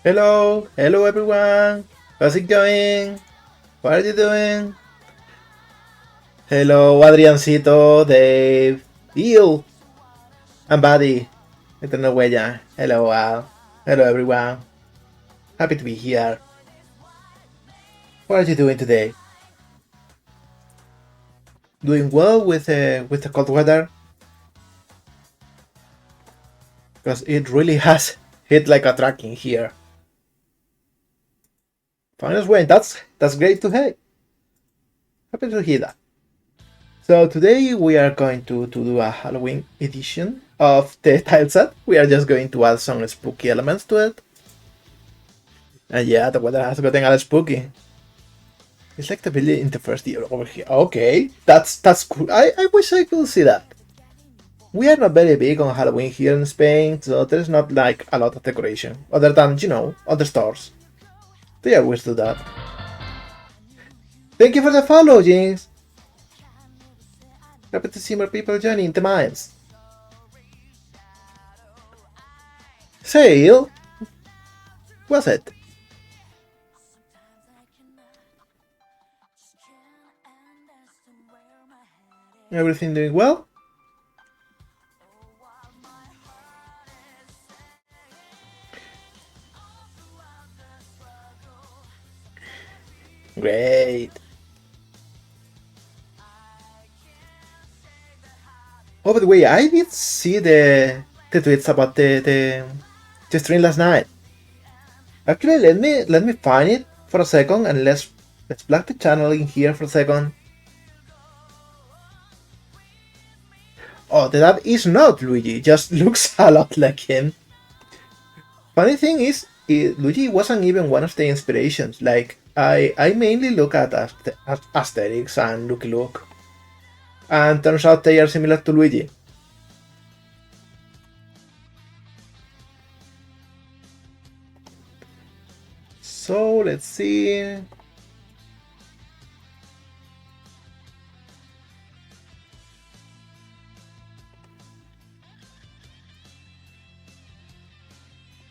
Hello everyone. How's it going? What are you doing? Hello Adriancito, Dave, Eel, and Buddy. Eterno Huella. Hello Al. Hello everyone. Happy to be here. What are you doing today? Doing well with the cold weather? Because it really has hit like a truck in here. Finest way. That's great to hear. Happy to hear that. So today we are going to do a Halloween edition of the Tileset. We are just going to add some spooky elements to it. And yeah, the weather has gotten a little spooky. It's like the building in the first year over here. Okay, that's cool. I wish I could see that. We are not very big on Halloween here in Spain, so there's not like a lot of decoration, other than, other stores. They always do that. Thank you for the follow, James! Happy to see more people joining the mines. Sale? What's it? Everything doing well? Great. Oh, by the way, I did see the tweets about the stream last night. Actually, let me find it for a second and let's plug the channel in here for a second. Oh, that is not Luigi. Just looks a lot like him. Funny thing is, Luigi wasn't even one of the inspirations. Like I mainly look at Asterix and Lucky Luke, and turns out they are similar to Luigi. So let's see.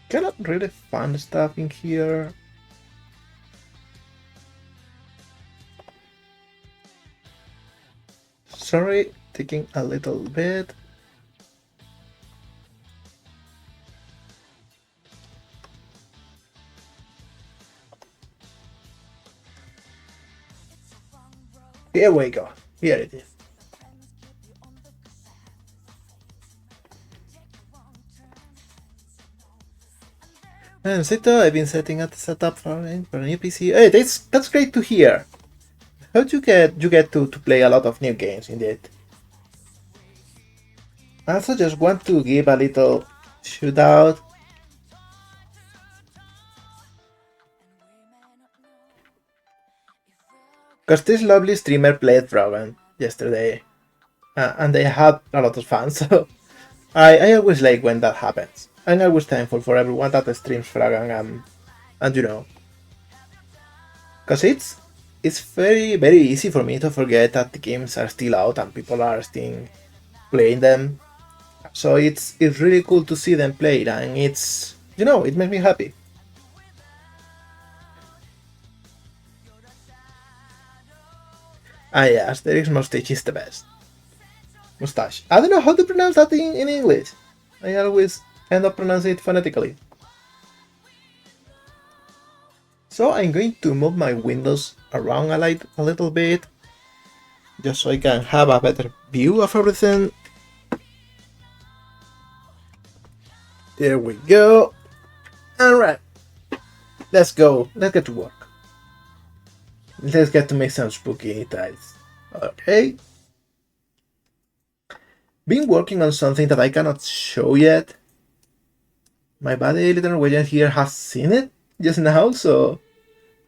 Cannot really find stuff in here. Sorry, taking a little bit. Here we go. Here it is. And Sito, I've been setting up the setup for a new PC. Hey, that's great to hear. How'd you get to play a lot of new games indeed? I also just want to give a little shootout. Because this lovely streamer played Froggen yesterday. And they had a lot of fun, so I always like when that happens. I'm always thankful for everyone that streams Froggen and because it's very easy for me to forget that the games are still out and people are still playing them. So it's really cool to see them play, and it's it makes me happy. Ah yeah, Asterix Mustache is the best. Mustache. I don't know how to pronounce that in English. I always end up pronouncing it phonetically. So I'm going to move my windows around a little bit, just so I can have a better view of everything. There we go. Alright. Let's go. Let's get to work. Let's get to make some spooky tiles. Okay. Been working on something that I cannot show yet. My buddy little Norwegian here has seen it just now, so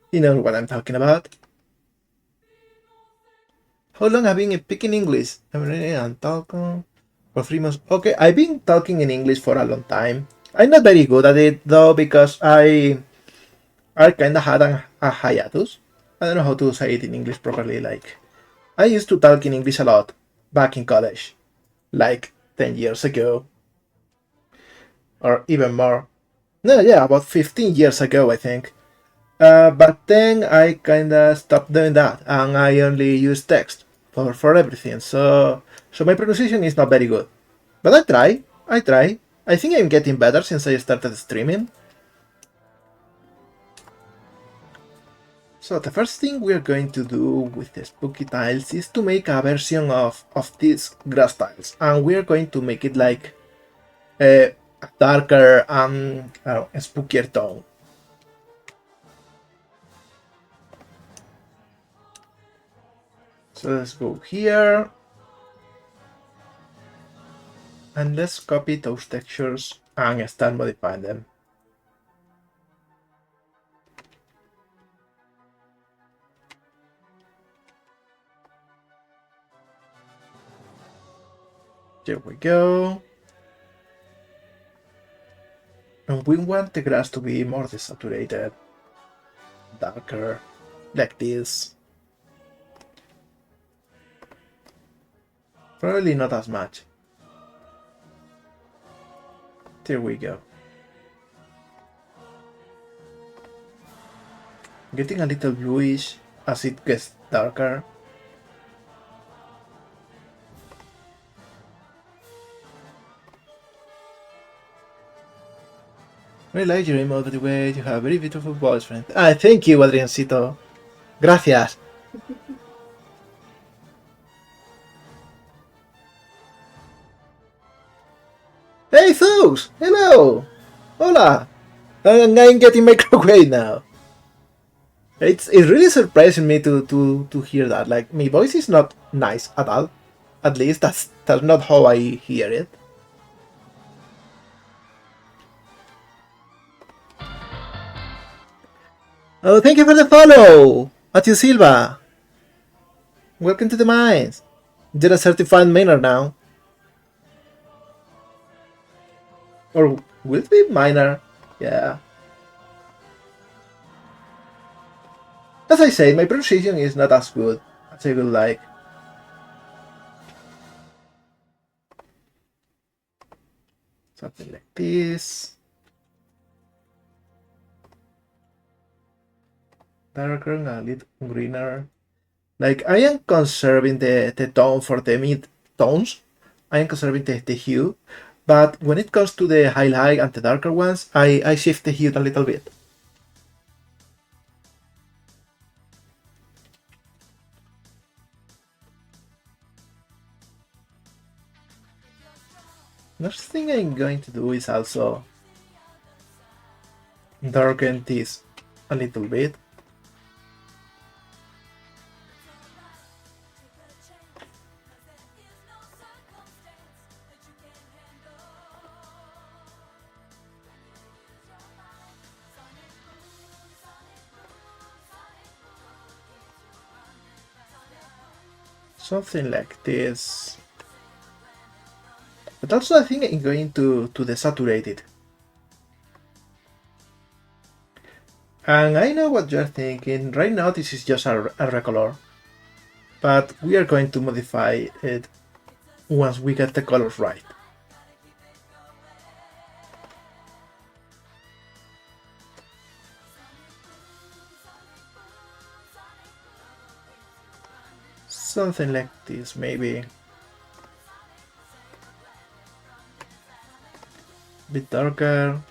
he knows what I'm talking about. How long have you been speaking English? I'm reading and talking for 3 months. Okay, I've been talking in English for a long time. I'm not very good at it though, because I kinda had a hiatus. I don't know how to say it in English properly. Like, I used to talk in English a lot back in college, like 10 years ago, or even more. No, yeah, about 15 years ago, I think. But then I kinda stopped doing that, and I only use text for everything. So my pronunciation is not very good. But I try. I try. I think I'm getting better since I started streaming. So the first thing we're going to do with the spooky tiles is to make a version of these grass tiles, and we're going to make it like a darker and a spookier tone. So let's go here and let's copy those textures and start modifying them. There we go. And we want the grass to be more desaturated, darker, like this. Probably not as much. There we go. Getting a little bluish as it gets darker. I like your emote, by the way. You have a very beautiful voice, friend. Ah, thank you, Adriancito. Gracias. Hey, folks! Hello! Hola! I'm getting microwave now. It's really surprising me to hear that. Like, my voice is not nice at all. At least that's not how I hear it. Oh, thank you for the follow! Matthew Silva! Welcome to the mines! You're a certified miner now. Or will it be miner? Yeah. As I say, my pronunciation is not as good as I would like. Something like this. Darker and a little greener. Like, I am conserving the tone for the mid tones. I am conserving the hue. But when it comes to the highlight and the darker ones, I shift the hue a little bit. Next thing I'm going to do is also darken this a little bit. Something like this. But also I think I'm going to desaturate it. And I know what you're thinking. Right now this is just a recolor. But we are going to modify it once we get the colors right. Something like this, maybe. A bit darker.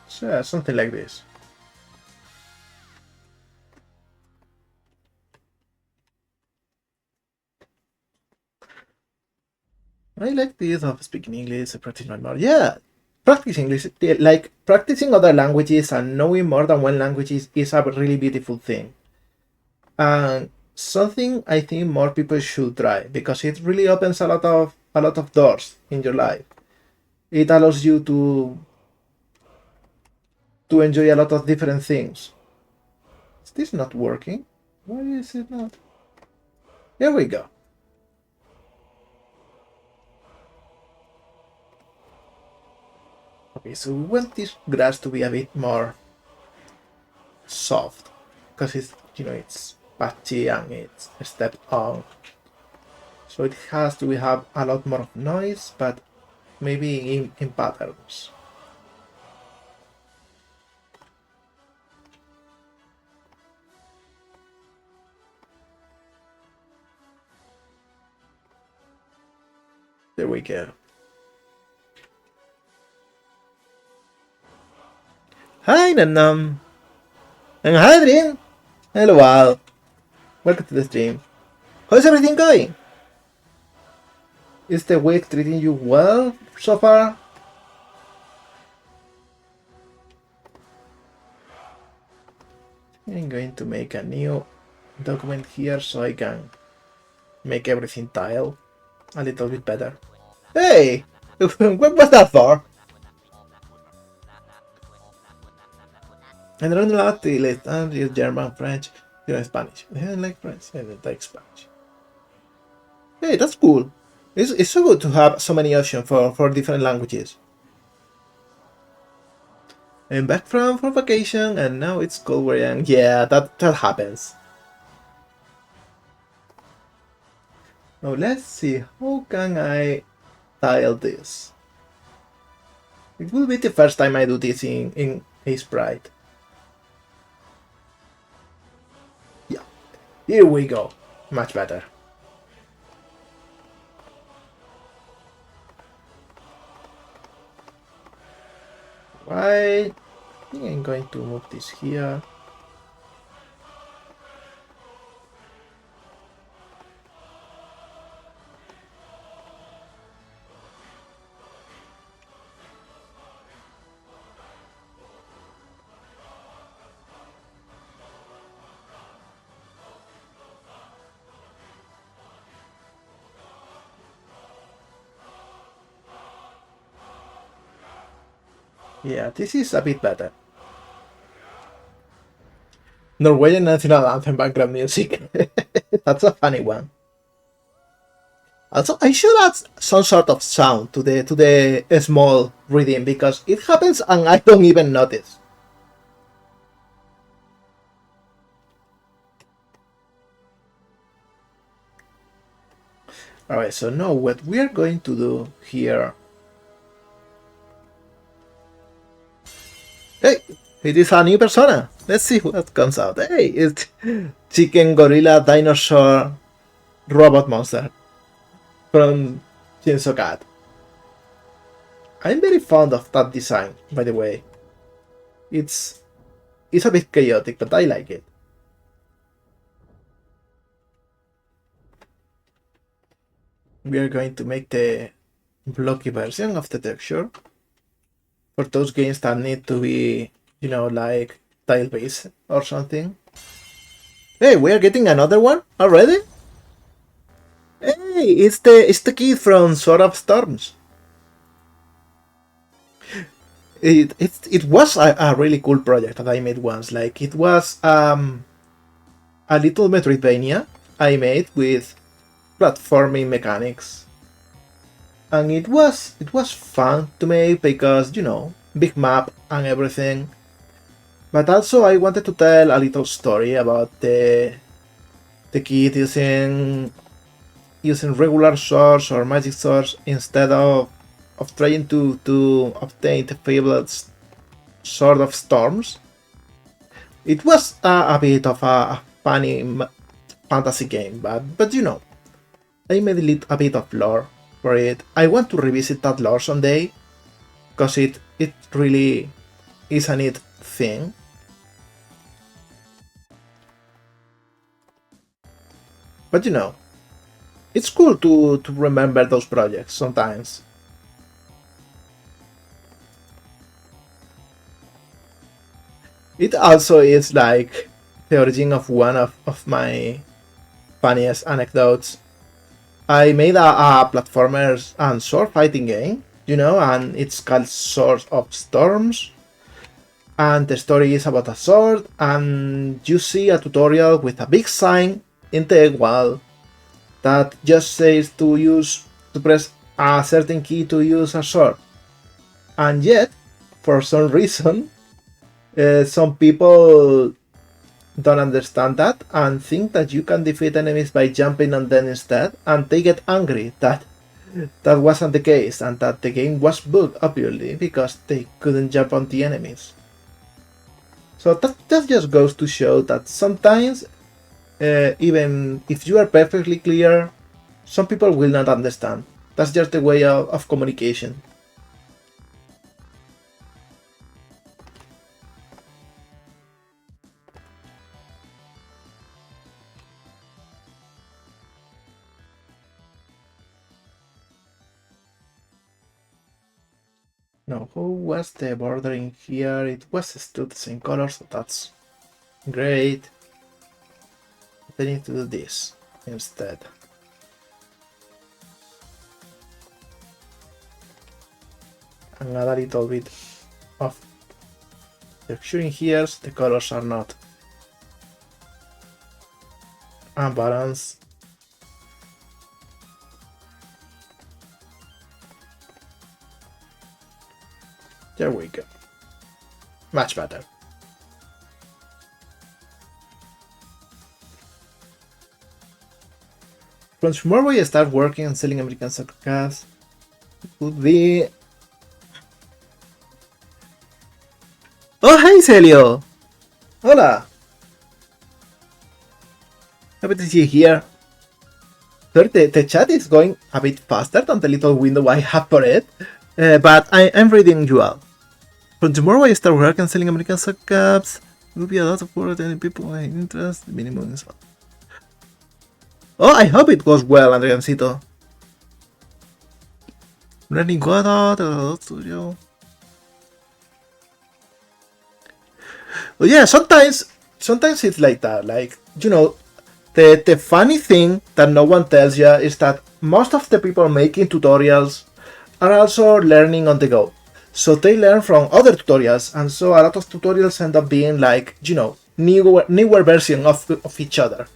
So, yeah, something like this. I like this of speaking English, practicing more. Yeah, practice English, like practicing other languages and knowing more than one language is a really beautiful thing. And something I think more people should try because it really opens a lot of doors in your life. It allows you to enjoy a lot of different things. Is this not working? Why is it not? Here we go. Okay, so we want this grass to be a bit more soft because it's patchy and it's stepped on. So it has to have a lot more noise, but maybe in patterns. There we go. Hi Nanam! And hi Dream! Hello Al! Welcome to the stream. How's everything going? Is the week treating you well so far? I'm going to make a new document here so I can make everything tile a little bit better. Hey! What was that for? I don't know how to use German, French, Spanish. I don't like French, I don't like Spanish. Hey, that's cool. It's so good to have so many options for different languages. I'm back from vacation and now it's cold where I am. Yeah, that happens. Now let's see, how can I tile this? It will be the first time I do this in a sprite. Yeah, here we go. Much better. Right, I think I'm going to move this here. Yeah, this is a bit better. Norwegian national anthem background music. That's a funny one. Also, I should add some sort of sound to the small reading because it happens and I don't even notice. Alright, so now what we are going to do here. Hey, it is a new persona. Let's see what comes out. Hey, it's chicken, gorilla, dinosaur, robot monster from Chainsaw Cat. I'm very fond of that design, by the way. It's a bit chaotic, but I like it. We are going to make the blocky version of the texture for those games that need to be, you know, like tile based or something. Hey, we are getting another one already? Hey, it's the kid from Sword of Storms. It was a really cool project that I made once. Like it was a little Metroidvania I made with platforming mechanics, and it was fun to make because, you know, big map and everything. But also I wanted to tell a little story about the kid using regular swords or magic swords instead of trying to obtain the fabled Sword of Storms. It was a bit of a funny fantasy game, but you know, I made a bit of lore for it. I want to revisit that lore someday, because it really is a neat thing. But you know, it's cool to remember those projects sometimes. It also is like the origin of one of my funniest anecdotes. I made a platformers and sword fighting game, you know, and it's called Sword of Storms. And the story is about a sword, and you see a tutorial with a big sign in the wall that just says to press a certain key to use a sword. And yet, for some reason, some people don't understand that and think that you can defeat enemies by jumping on them instead, and they get angry that that wasn't the case and that the game was bugged, obviously, because they couldn't jump on the enemies. So that just goes to show that sometimes, even if you are perfectly clear, some people will not understand. That's just the way of communication. Now, who was the bordering here? It was still the same color, so that's great. They need to do this instead. And add a little bit of texturing here, so the colors are not unbalanced. There we go. Much better. From tomorrow I start working and selling American soccer cards. It would be... Oh, hey, Celio! Hola! Happy to see you here. Sorry, the chat is going a bit faster than the little window I have for it, but I'm reading you out. From tomorrow I start working and selling American soccer caps. It will be a lot of work and people have interest. The minimum is... Oh, I hope it goes well, Adriancito. Learning Godot, Studio. Well, yeah, sometimes it's like that. Like, you know, the funny thing that no one tells you is that most of the people making tutorials are also learning on the go. So they learn from other tutorials, and so a lot of tutorials end up being like, you know, newer version of each other.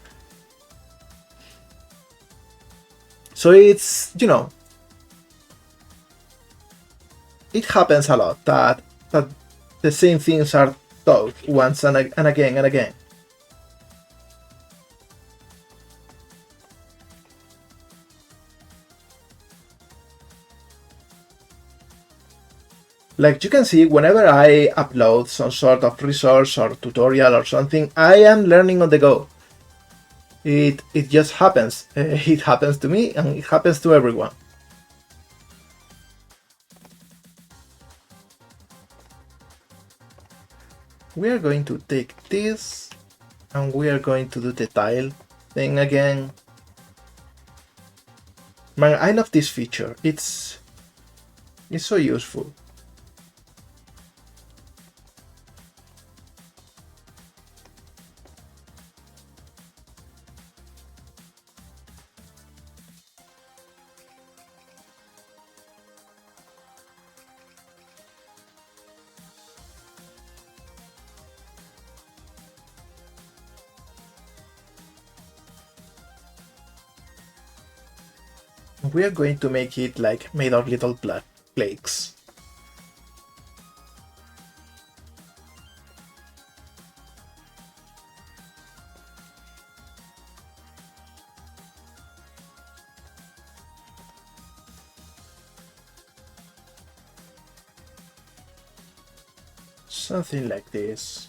So it's, you know, it happens a lot that the same things are taught once and again and again. Like you can see, whenever I upload some sort of resource or tutorial or something, I am learning on the go. It just happens. It happens to me and it happens to everyone. We are going to take this and we are going to do the tile thing again. Man, I love this feature. It's so useful. We are going to make it like made of little black flakes. Something like this.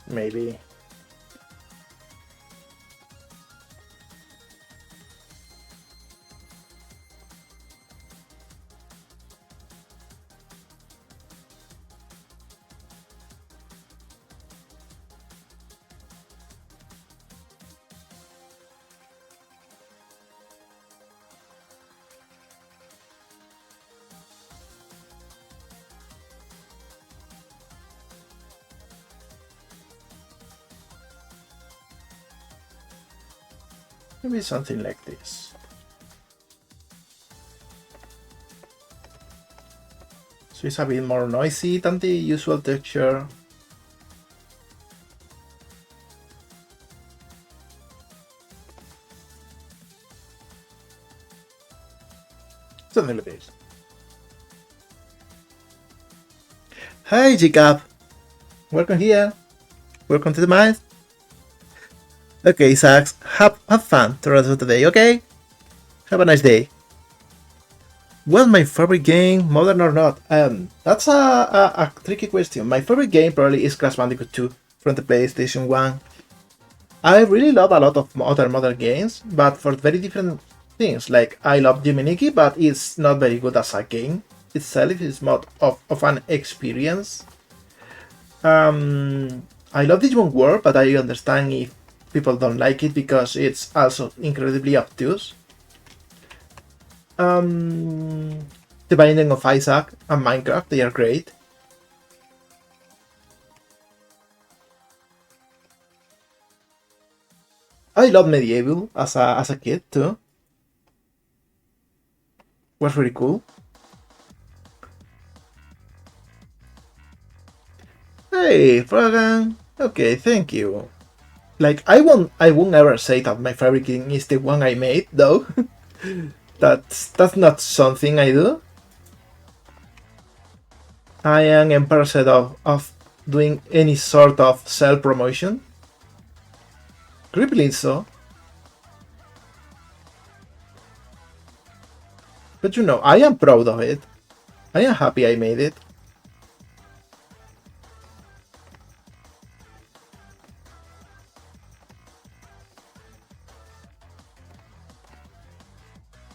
Maybe. Maybe something like this. So it's a bit more noisy than the usual texture. Something like this. Hi, Jacob. Welcome here. Welcome to the mine. Okay, Sax. Have fun the rest of the day, okay? Have a nice day. Well, my favorite game, modern or not? That's a tricky question. My favorite game probably is Crash Bandicoot 2 from the PlayStation 1. I really love a lot of other modern games, but for very different things. Like, I love Jimmy Nikki, but it's not very good as a game itself. It's more of an experience. I love Digimon World, but I understand if people don't like it because it's also incredibly obtuse. The Binding of Isaac and Minecraft, they are great. I love Medieval as a kid too. Was really cool. Hey, Frogan. Okay, thank you. Like I won't ever say that my favorite game is the one I made though. that's not something I do. I am embarrassed of doing any sort of self-promotion. Creepily so. But you know, I am proud of it. I am happy I made it.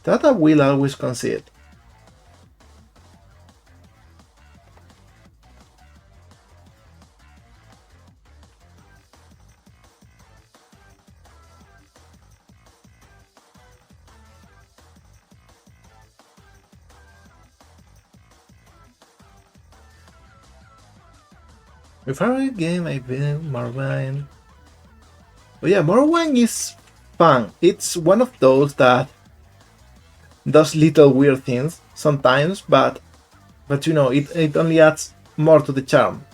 That I will always concede. My favorite game I've been Morrowind. Oh yeah, Morrowind is fun. It's one of those that does little weird things sometimes, but you know, it only adds more to the charm.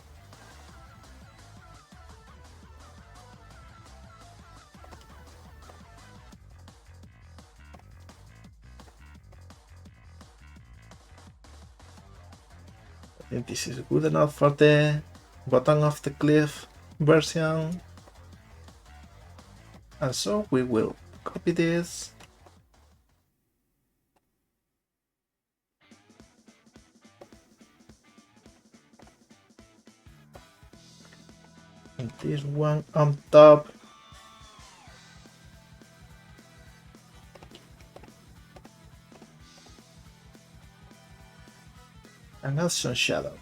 I think this is good enough for the bottom of the cliff version. And so we will copy this. And this one on top. And add some shadow.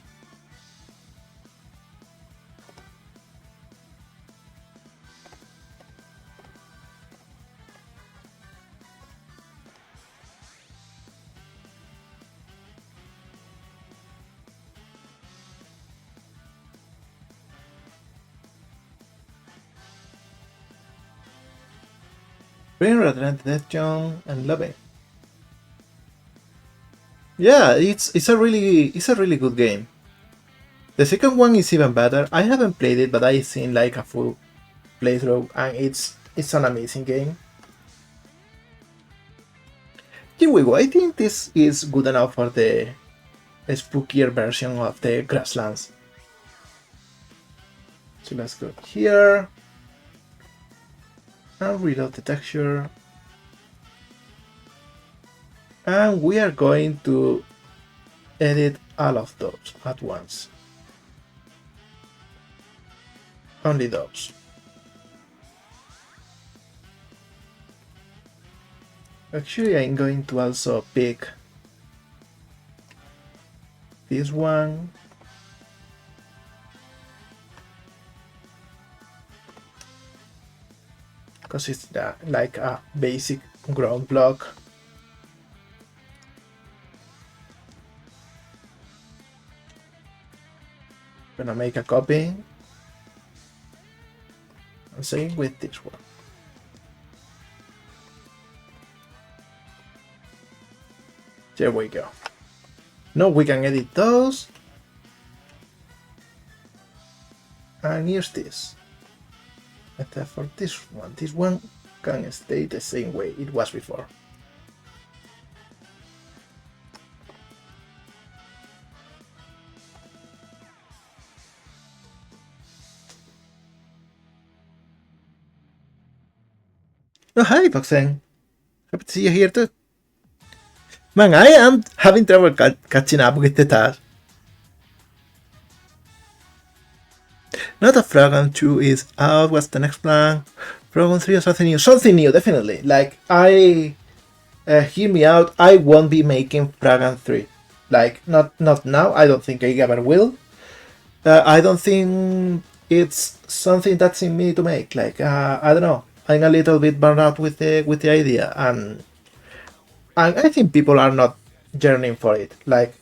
Bring Redemption and love it. Yeah, it's a really good game. The second one is even better. I haven't played it, but I've seen like a full playthrough, and it's an amazing game. Here we go. I think this is good enough for the spookier version of the grasslands. So let's go here and reload the texture. And we are going to edit all of those at once. Only those. Actually, I'm going to also pick this one. Because it's like a basic ground block. I'm gonna make a copy. And same with this one. There we go. Now we can edit those. And use this. Except for this one can stay the same way it was before. Oh, hi, Boxen. Happy to see you here too. Man, I am having trouble catching up with the task. Not a Fragan 2 is out. What's the next plan? Fragan 3 or something new? Something new, definitely. Like, hear me out. I won't be making Fragan 3. Like, not now. I don't think I ever will. I don't think it's something that's in me to make. Like, I don't know. I'm a little bit burned out with the idea, and I think people are not yearning for it. Like,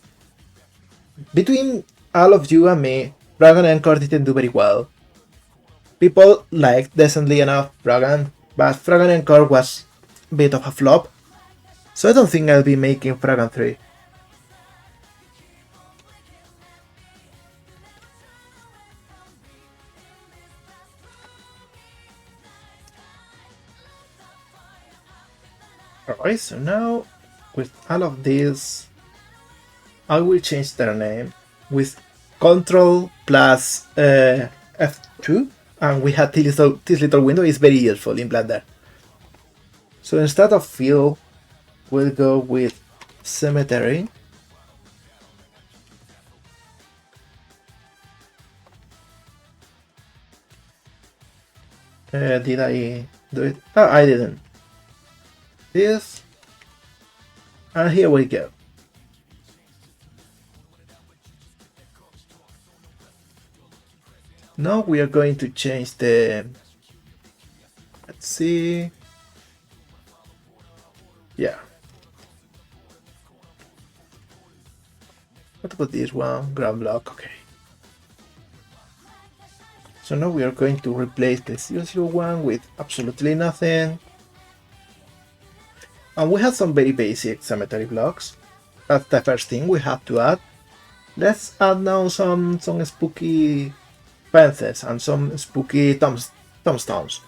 between all of you and me, Dragon Encore didn't do very well. People liked decently enough Dragon, but Dragon Encore was a bit of a flop. So I don't think I'll be making Dragon 3. Alright, so now with all of this, I will change their name with Control plus F2, and we have this little window. Is very useful in Blender. So instead of fill, we'll go with cemetery. Did I do it? Oh, I didn't. This, and here we go. Now we are going to change the, let's see, yeah. What about this one? Ground block, okay. So now we are going to replace the 001 with absolutely nothing. And we have some very basic cemetery blocks. That's the first thing we have to add. Let's add now some spooky fences and some spooky tombstones.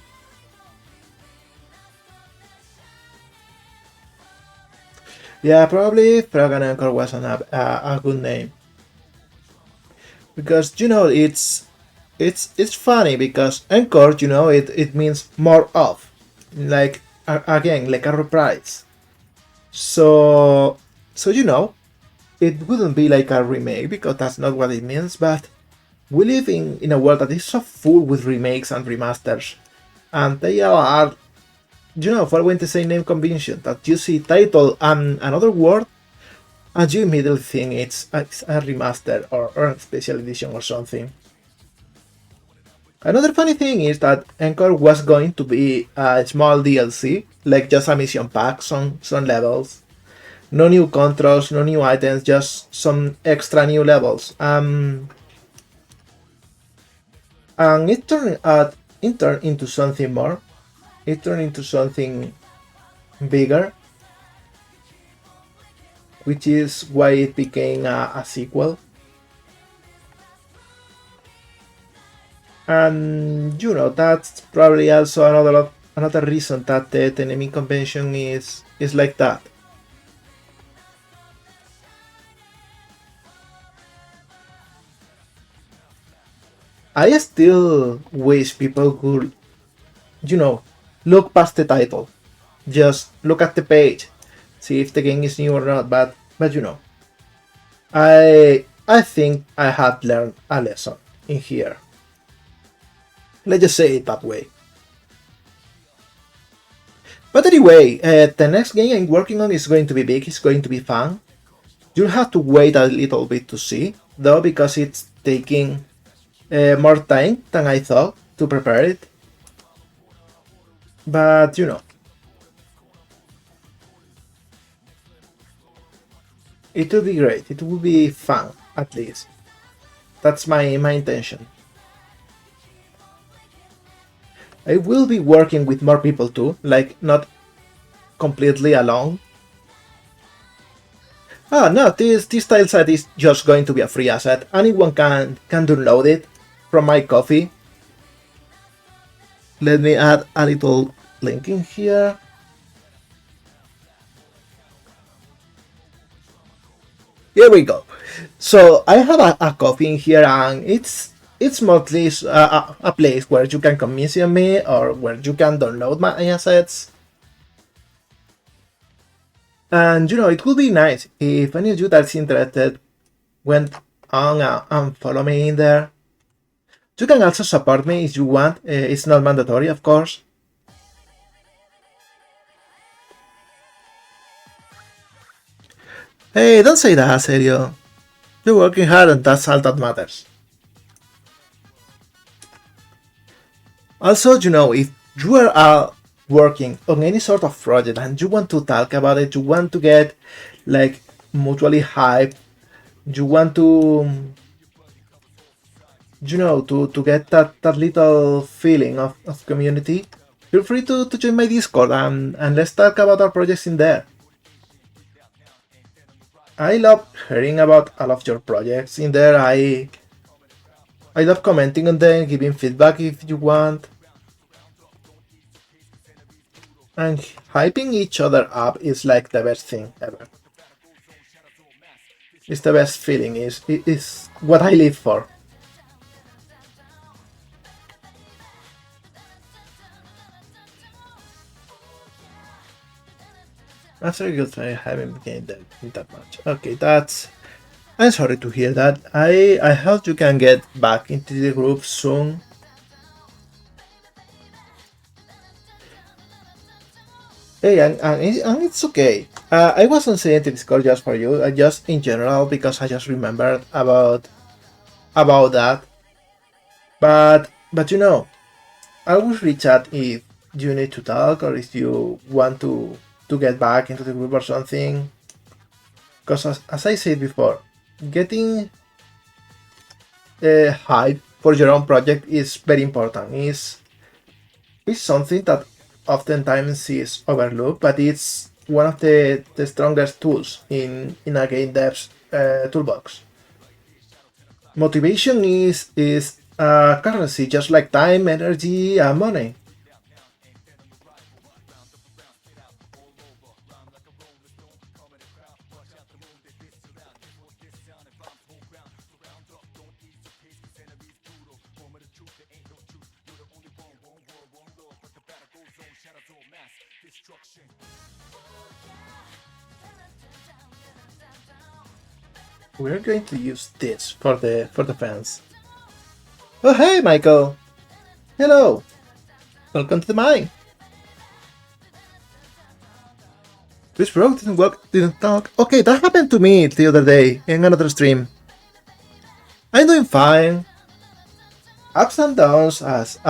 Yeah, probably Fragan Anchor wasn't a good name. Because, you know, it's funny because Encore, you know, it means more of. Like, again, like a reprise. So you know, it wouldn't be like a remake because that's not what it means, but we live in a world that is so full with remakes and remasters, and they are, you know, following the same name convention that you see title and another word, and you immediately think it's a remaster or a special edition or something. Another funny thing is that Encore was going to be a small DLC, like just a mission pack, some levels. No new controls, no new items, just some extra new levels. And it turned into something more. It turned into something bigger, which is why it became a sequel. And you know, that's probably also another reason that the naming convention is like that. I still wish people could, you know, look past the title. Just look at the page, see if the game is new or not. But you know, I think I had learned a lesson in here. Let's just say it that way. But anyway, the next game I'm working on is going to be big. It's going to be fun. You'll have to wait a little bit to see, though, because it's taking more time than I thought to prepare it. But you know, it will be great. It will be fun, at least. That's my intention. I will be working with more people too, like not completely alone. Ah, no, this tileset is just going to be a free asset. Anyone can download it from my Ko-fi. Let me add a little link in here. Here we go. So I have a Ko-fi in here, and it's mostly a place where you can commission me or where you can download my assets. And it would be nice if any of you that's interested went on and follow me in there. You can also support me if you want. It's not mandatory, of course. Hey, don't say that, serio. You're working hard and that's all that matters. Also, if you are working on any sort of project and you want to talk about it, you want to get like mutually hyped, you want to to get that little feeling of community, feel free to join my Discord and let's talk about our projects in there. I love hearing about all of your projects in there. I love commenting on them, giving feedback if you want. And hyping each other up is like the best thing ever. It's the best feeling, is what I live for. After a good try, I haven't gained that much. Okay, that's... I'm sorry to hear that. I hope you can get back into the group soon. Hey, and it's okay. I wasn't saying to Discord just for you, just in general, because I just remembered about that. But I will reach out if you need to talk or if you want to get back into the group or something. Because as I said before, getting hype for your own project is very important. It's something that oftentimes is overlooked, but it's one of the strongest tools in a game dev's toolbox. Motivation is a currency just like time, energy, and money. We're going to use this for the fans. Oh hey, Michael! Hello! Welcome to the mine! This bro didn't talk. Okay, that happened to me the other day in another stream. I'm doing fine. Ups and downs, as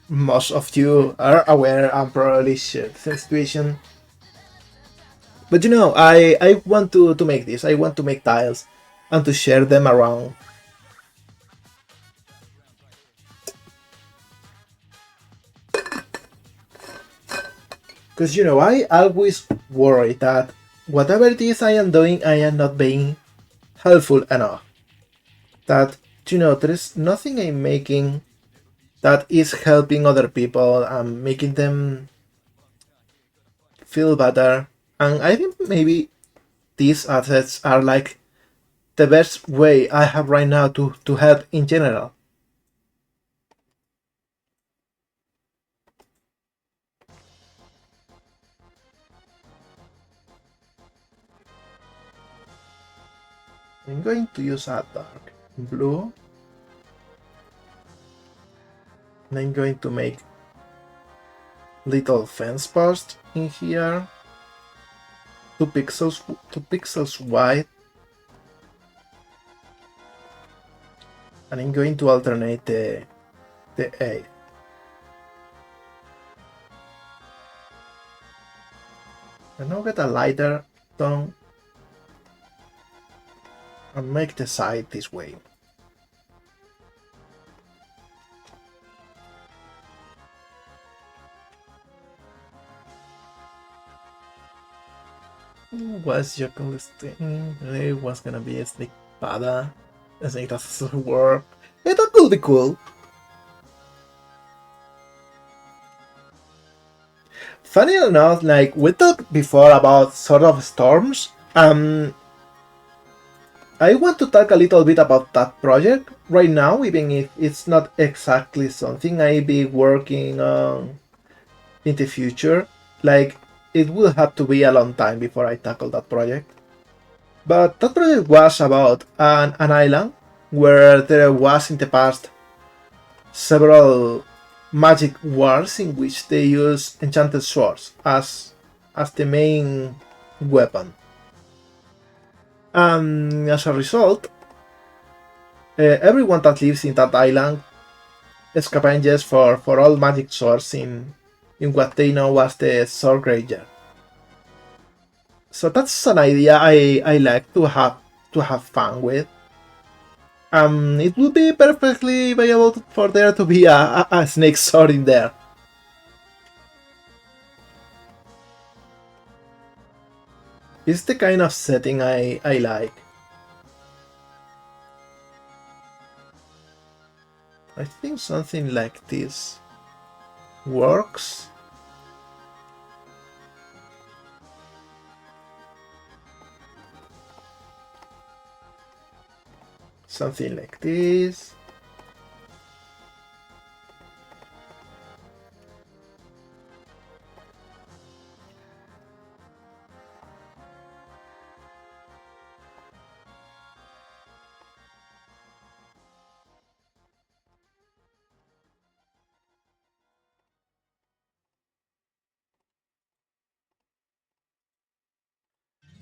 most of you are aware and probably share the situation. But I want to make this. I want to make tiles and to share them around. Because I always worry that whatever it is I am doing, I am not being helpful enough. That there is nothing I'm making that is helping other people and making them feel better. And I think maybe these assets are like the best way I have right now to help in general. I'm going to use a dark blue. And I'm going to make little fence posts in here. 2 pixels wide. And I'm going to alternate the A. And now get a lighter tone and make the side this way. What's your coolest thing? It was gonna be a snake pada. A snake doesn't work. Yeah, that could be cool. Funny enough, like we talked before about sort of storms. I want to talk a little bit about that project right now, even if it's not exactly something I'll be working on in the future. Like, it would have to be a long time before I tackle that project. But that project was about an island where there was in the past several magic wars in which they use enchanted swords as the main weapon. And as a result, everyone that lives in that island scavenges for all magic swords in what they know as the sword graveyard. So that's an idea I like to have fun with. It would be perfectly viable for there to be a snake sword in there. It's the kind of setting I like. I think something like this works. Something like this.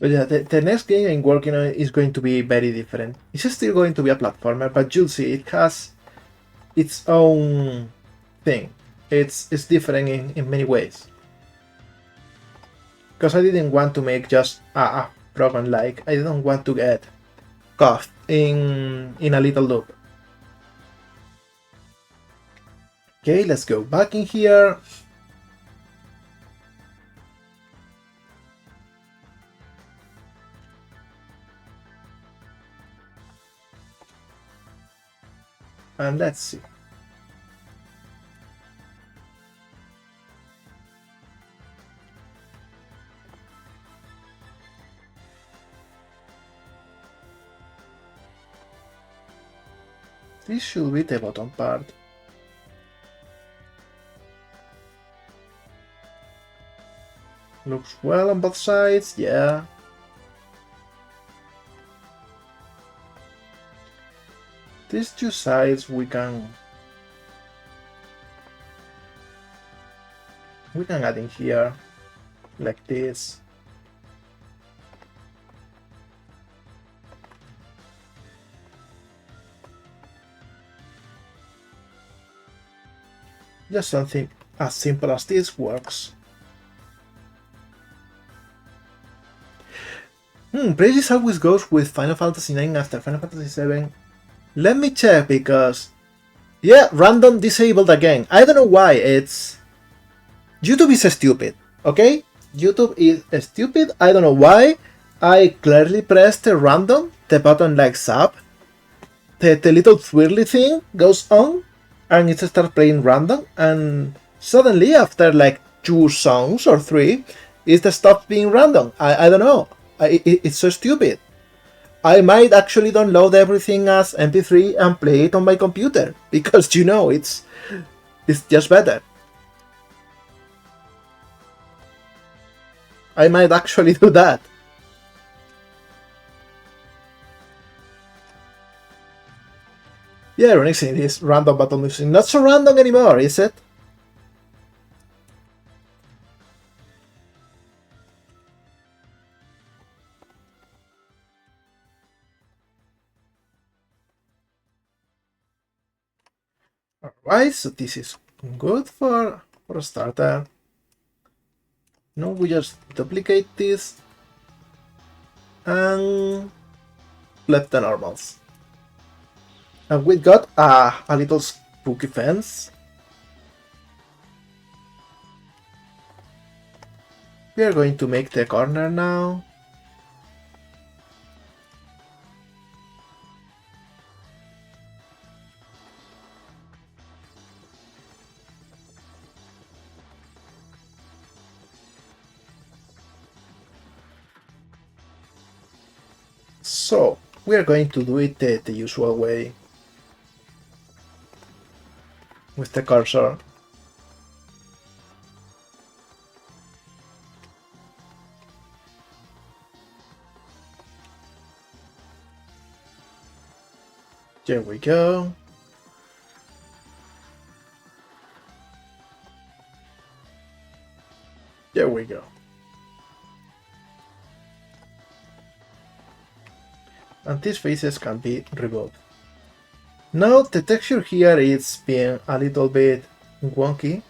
But yeah, the next game I'm working on is going to be very different. It's still going to be a platformer, but you'll see it has its own thing. It's different in many ways. Because I didn't want to make just a program like. I didn't want to get caught in a little loop. Okay, let's go back in here. And let's see. This should be the bottom part. Looks well on both sides, yeah. These two sides we can add in here like this. Just something as simple as this works. Prejudice always goes with Final Fantasy IX after Final Fantasy VII. Let me check because... Yeah, random disabled again. I don't know why, it's... YouTube is stupid, okay? YouTube is stupid, I don't know why. I clearly pressed the random, the button lights up, the little swirly thing goes on, and it starts playing random, and suddenly after like 2 songs or 3, it stops being random. I don't know. It's so stupid. I might actually download everything as MP3 and play it on my computer, because you know, it's just better. I might actually do that. Yeah, Renixing is random button mixing. Not so random anymore, is it? Alright, so this is good for a starter. Now we just duplicate this and flip the normals. And we got a little spooky fence. We are going to make the corner now. So, we are going to do it the usual way. With the cursor. There we go. There we go. And these faces can be removed. Now the texture here is being a little bit wonky.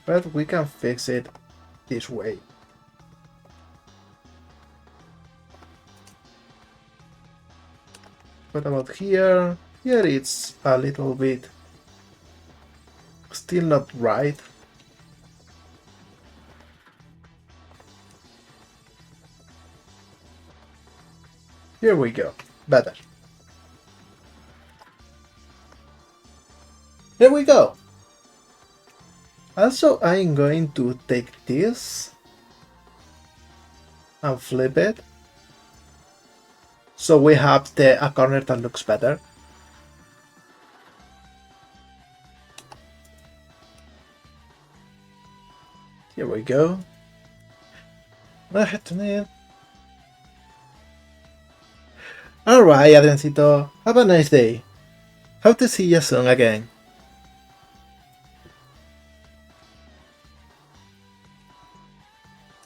But we can fix it this way. What about here? Here it's a little bit still not right. Here we go. Better. There we go. Also, I'm going to take this and flip it. So we have a corner that looks better. Here we go. I had to need. Alright, Adriancito. Have a nice day. Hope to see you soon again.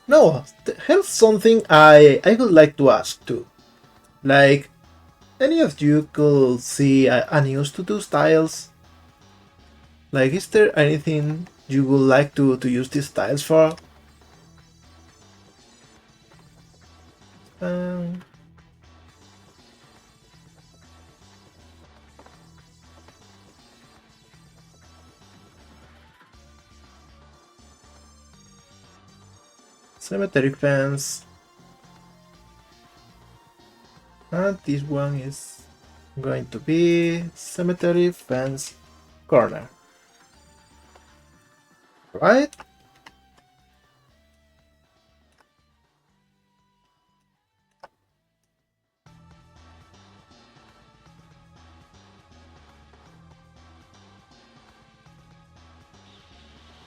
No, here's something I would like to ask too. Like, any of you could see a news to do styles? Like, is there anything you would like to use these styles for? Cemetery fence. And this one is going to be cemetery fence corner. Right?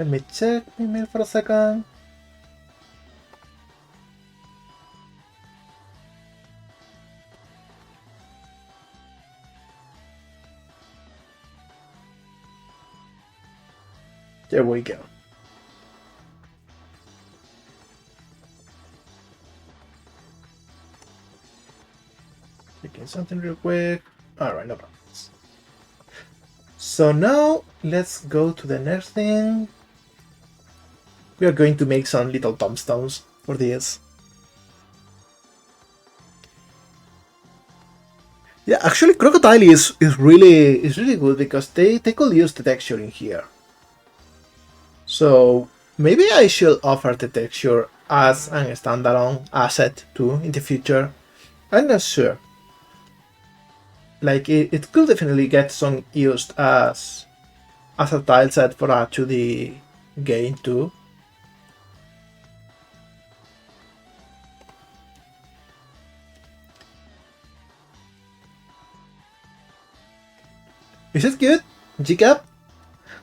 Let me check email for a second. There we go. Checking something real quick. Alright, no problems. So now let's go to the next thing. We are going to make some little tombstones for this. Yeah, actually crocodile is really good because they could use the texture in here. So maybe I should offer the texture as a standalone asset too in the future. I'm not sure. Like it could definitely get some used as a tile set for a 2D game too. Is it good, Gcap?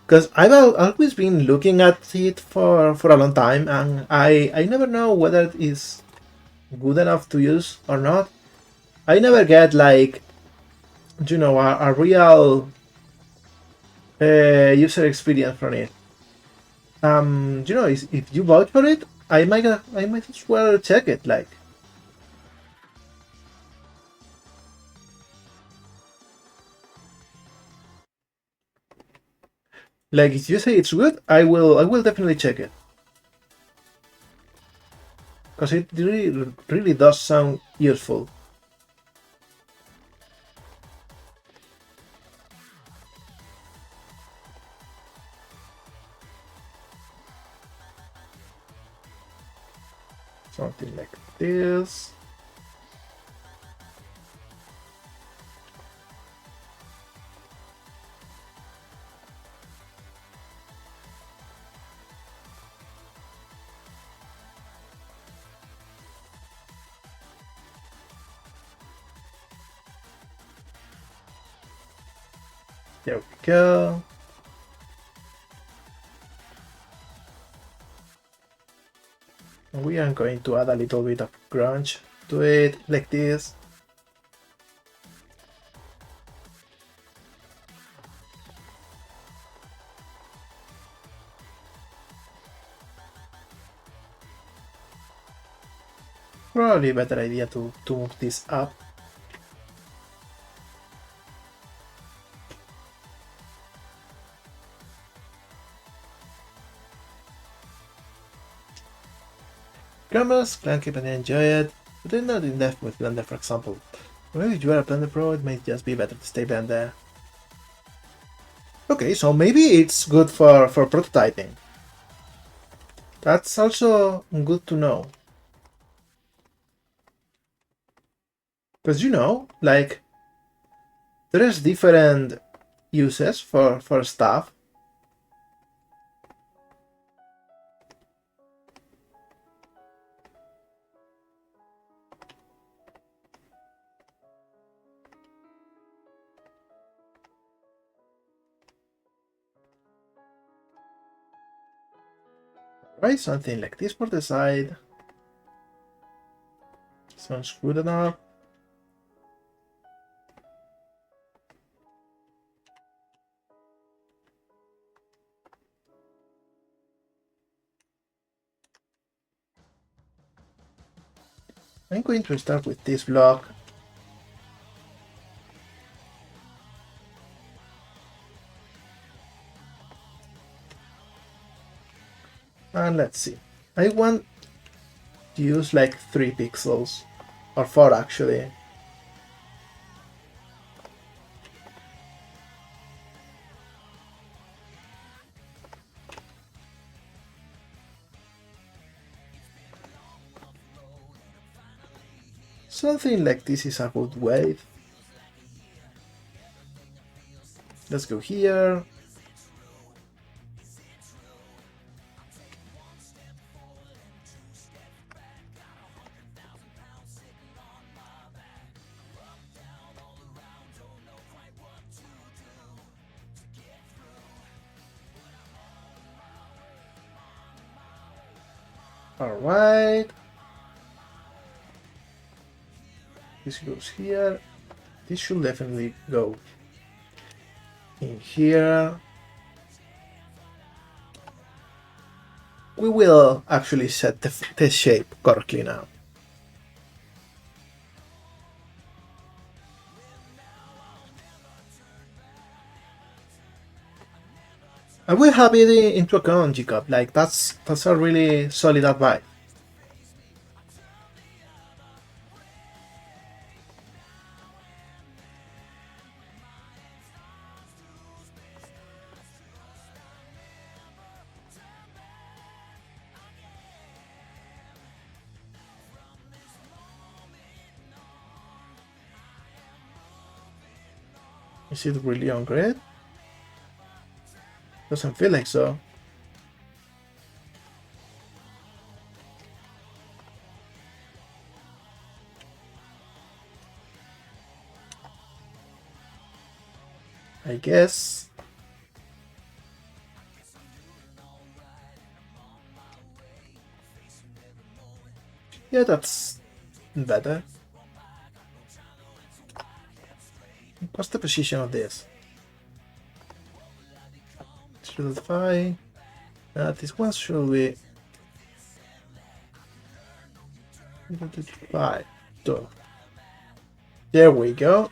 Because I've always been looking at it for a long time, and I never know whether it is good enough to use or not. I never get like, you know, a real user experience from it. You know, if you vouch for it, I might as well check it. Like if you say it's good, I will definitely check it. Because it really does sound useful. Something like this. There we go. And we are going to add a little bit of grunge to it, like this. Probably a better idea to move this up. Grandma's clunky but I enjoy it, but I'm not in depth with Blender, for example. Maybe if you are a Blender Pro, it might just be better to stay Blender. Okay, so maybe it's good for prototyping. That's also good to know. Because you know, like, there's different uses for stuff. Right, something like this for the side. Sounds good enough. I'm going to start with this block. And let's see. I want to use like 3 pixels, or 4 actually. Something like this is a good weight. Let's go here. Alright. This goes here. This should definitely go in here. We will actually set the shape correctly now. I will have it into account, Jacob. Like that's a really solid advice. Is it really on grid? Doesn't feel like so. I guess. Yeah, that's better. What's the position of this? 3.5. This one should be 5. There we go.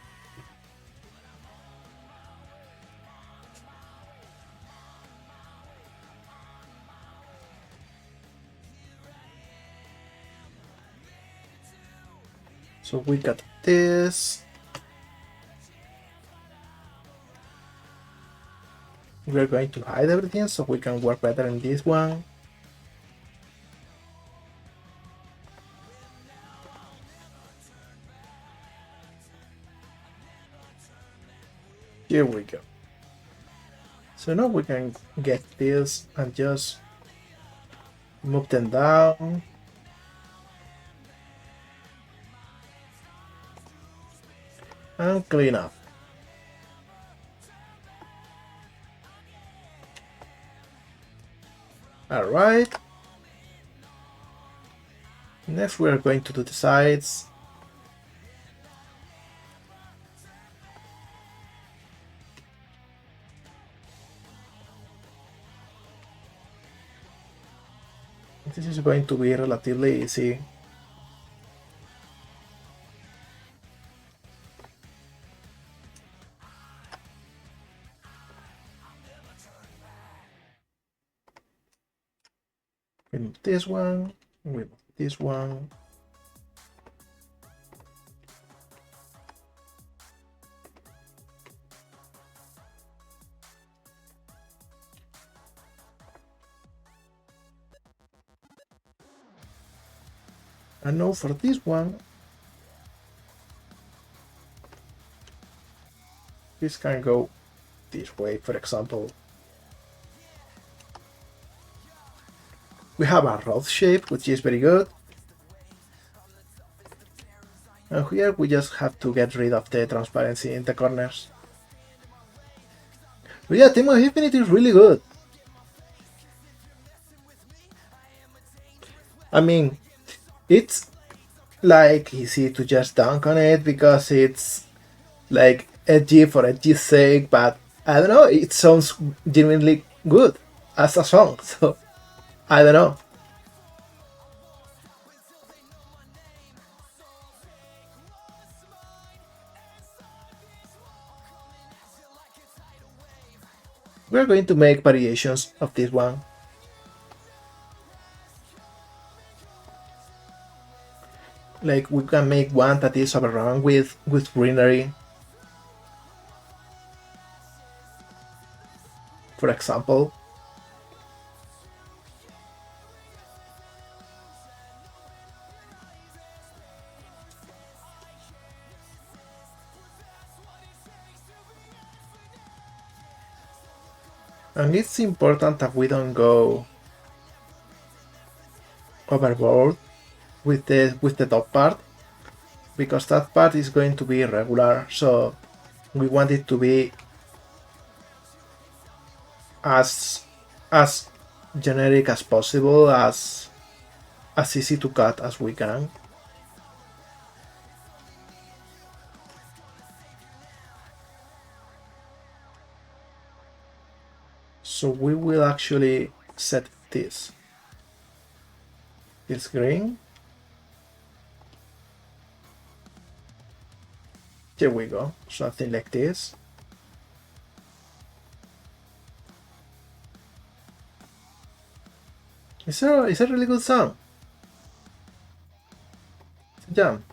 So we got this. We're going to hide everything so we can work better in this one. Here we go. So now we can get this and just move them down. And clean up. Alright. Next we are going to do the sides. This is going to be relatively easy. Remove this one, remove this one. And now for this one, this can go this way, for example. We have a rod shape, which is very good. And here we just have to get rid of the transparency in the corners. But yeah, Team of Infinity is really good. I mean, it's like easy to just dunk on it because it's like edgy for edgy's sake, but I don't know, it sounds genuinely good as a song, so I don't know. We're going to make variations of this one. Like we can make one that is overrun with greenery. For example. And it's important that we don't go overboard with the top part, because that part is going to be irregular, so we want it to be as generic as possible, as easy to cut as we can. So we will actually set this green. There we go, something like this. It's a really good song. It's a jam.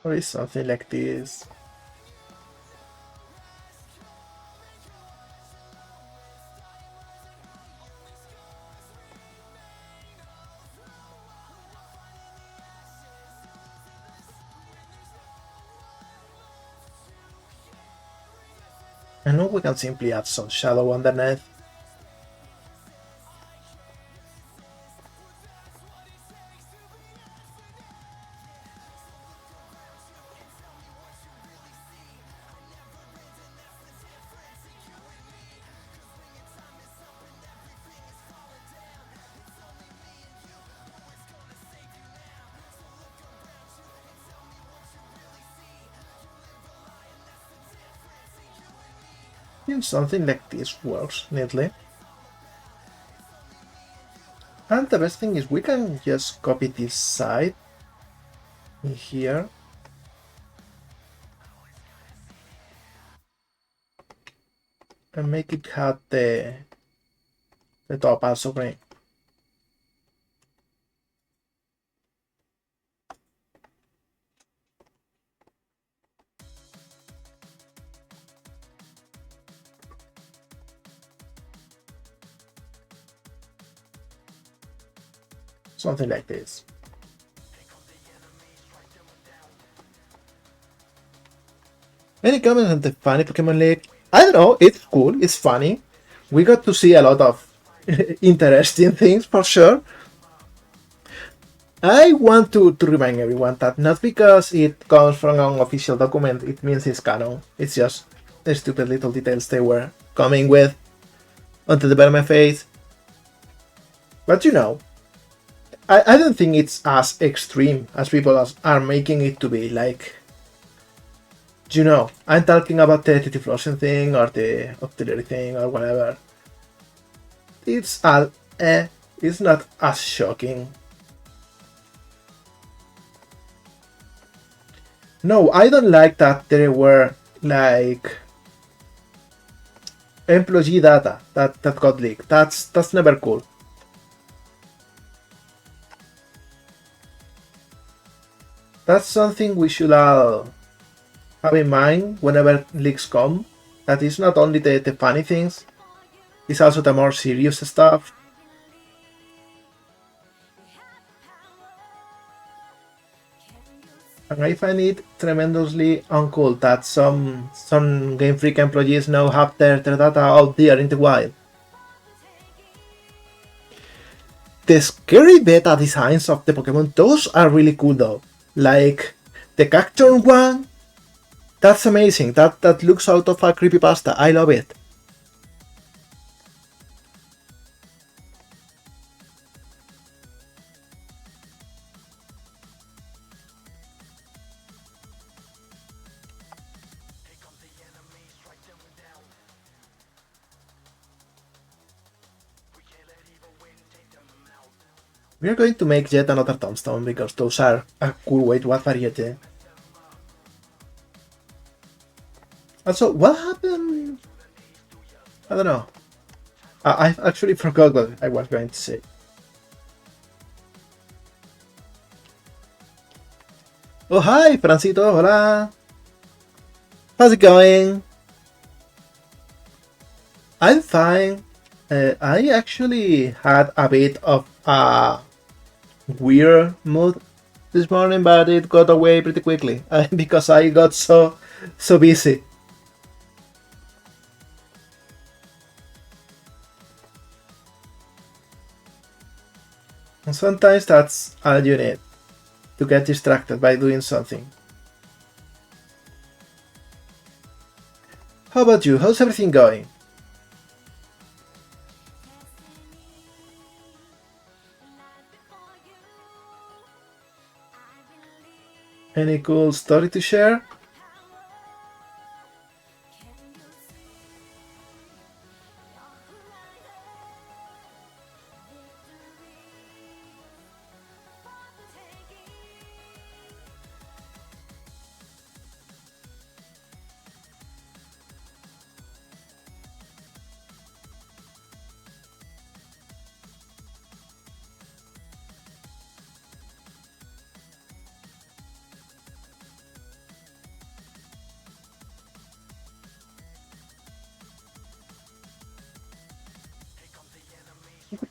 Or is something like this. And now we can simply add some shadow underneath. And something like this works neatly. And the best thing is we can just copy this side in here. And make it have the top also green. something like this. Any comments on the funny Pokemon League? I don't know, it's cool, it's funny. We got to see a lot of interesting things for sure. I want to remind everyone that not because it comes from an official document, it means it's canon. It's just the stupid little details they were coming with on the development phase. But you know, I don't think it's as extreme as people are making it to be. Like, you know, I'm talking about the TT Frozen thing or the Octillery thing or whatever. It's it's not as shocking. No, I don't like that there were like employee data that got leaked. That's never cool. That's something we should all have in mind whenever leaks come. That is not only the funny things, it's also the more serious stuff. And I find it tremendously uncool that some Game Freak employees now have their data out there in the wild. The scary beta designs of the Pokemon, those are really cool though. Like the Cacturn one, that's amazing. That looks out of a creepypasta. I love it. We are going to make yet another tombstone because those are a cool way to add variety. Also, what happened? I don't know. I actually forgot what I was going to say. Oh, hi, Francito. Hola. How's it going? I'm fine. I actually had a bit of a weird mood this morning, but it got away pretty quickly because I got so busy. And sometimes that's all you need to get distracted by doing something. How about you? How's everything going? Any cool story to share?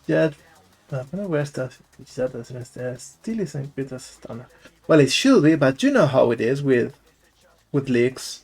Yeah, where stuff still isn't good as standard. Well, it should be, but you know how it is with leaks.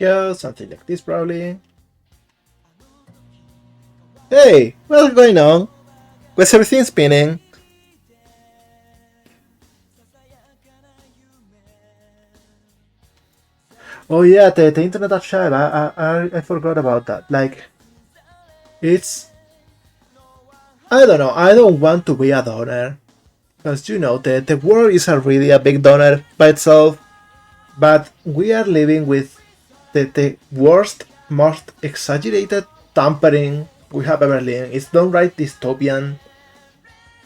Yeah, something like this probably. Hey, what's going on? What's everything spinning? Oh yeah, the Internet Archive. I forgot about that. Like, it's I don't know. I don't want to be a donor because the world is already a big donor by itself. But we are living with the worst, most exaggerated tampering we have ever lived. It's downright dystopian.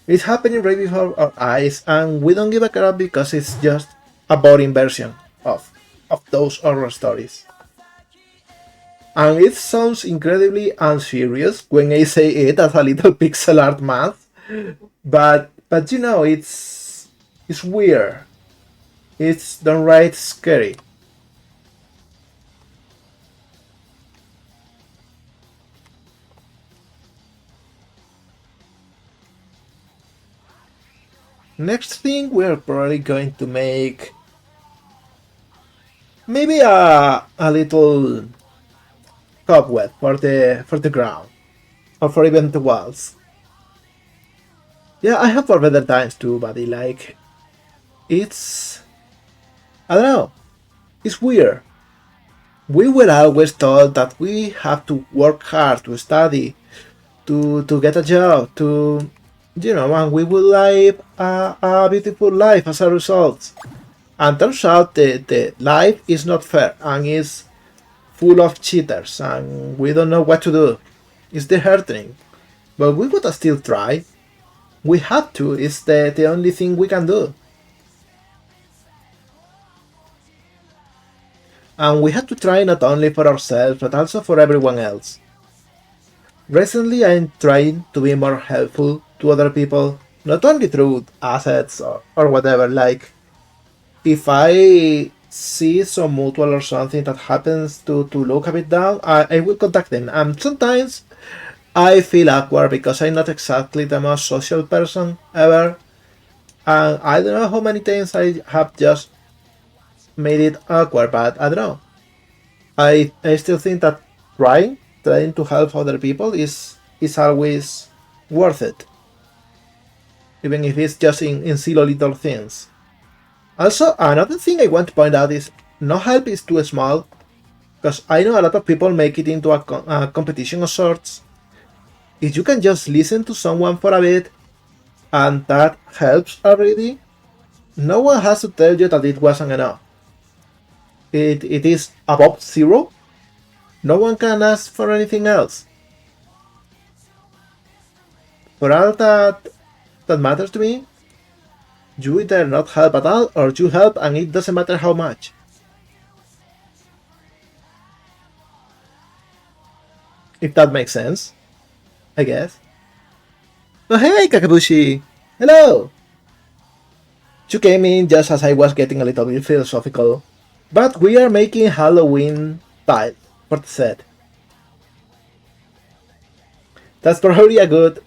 It's happening right before our eyes, and we don't give a crap because it's just a boring version of those horror stories. And it sounds incredibly unserious when I say it as a little pixel art math, but it's weird. It's downright scary. Next thing we're probably going to make maybe a little cobweb for the ground or for even the walls. Yeah, I have for better times too, buddy. Like it's I don't know. It's weird. We were always told that we have to work hard to study, to get a job, to and we will live a beautiful life as a result. And turns out the life is not fair and is full of cheaters and we don't know what to do. It's disheartening. But we gotta still try. We have to, it's the only thing we can do. And we have to try not only for ourselves but also for everyone else. Recently I'm trying to be more helpful to other people, not only through assets or whatever, like if I see some mutual or something that happens to look a bit down, I will contact them. And sometimes I feel awkward because I'm not exactly the most social person ever. And I don't know how many times I have just made it awkward, but I don't know. I still think that trying to help other people is always worth it. Even if it's just in silly little things. Also, another thing I want to point out is no help is too small, because I know a lot of people make it into a competition of sorts. If you can just listen to someone for a bit, and that helps already, no one has to tell you that it wasn't enough. It is above zero. No one can ask for anything else. For all that matters to me, you either not help at all or you help and it doesn't matter how much. If that makes sense, I guess. Oh hey Kakabushi! Hello! You came in just as I was getting a little bit philosophical. But we are making Halloween tile for the set. That's probably a good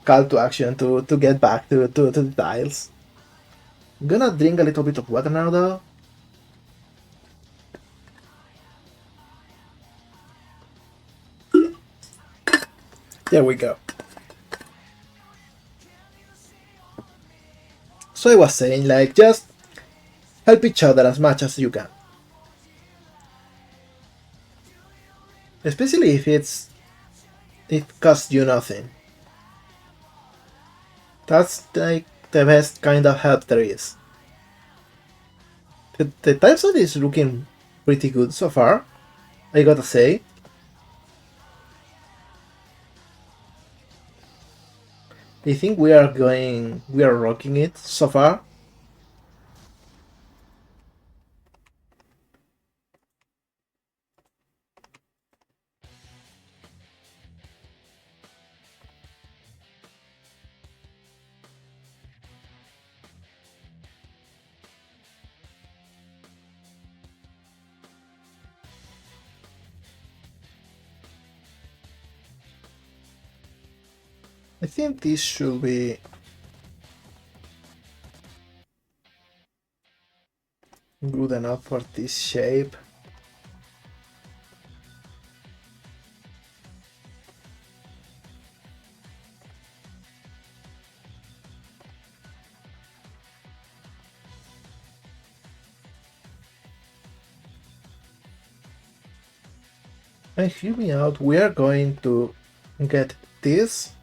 call to action to get back to the tiles. I'm gonna drink a little bit of water now though. There we go. So I was saying, like, just help each other as much as you can. Especially if it costs you nothing. That's like the best kind of help there is. The Tileset is looking pretty good so far, I gotta say. I think we are rocking it so far. I think this should be good enough for this shape. And hear me out, we are going to get this.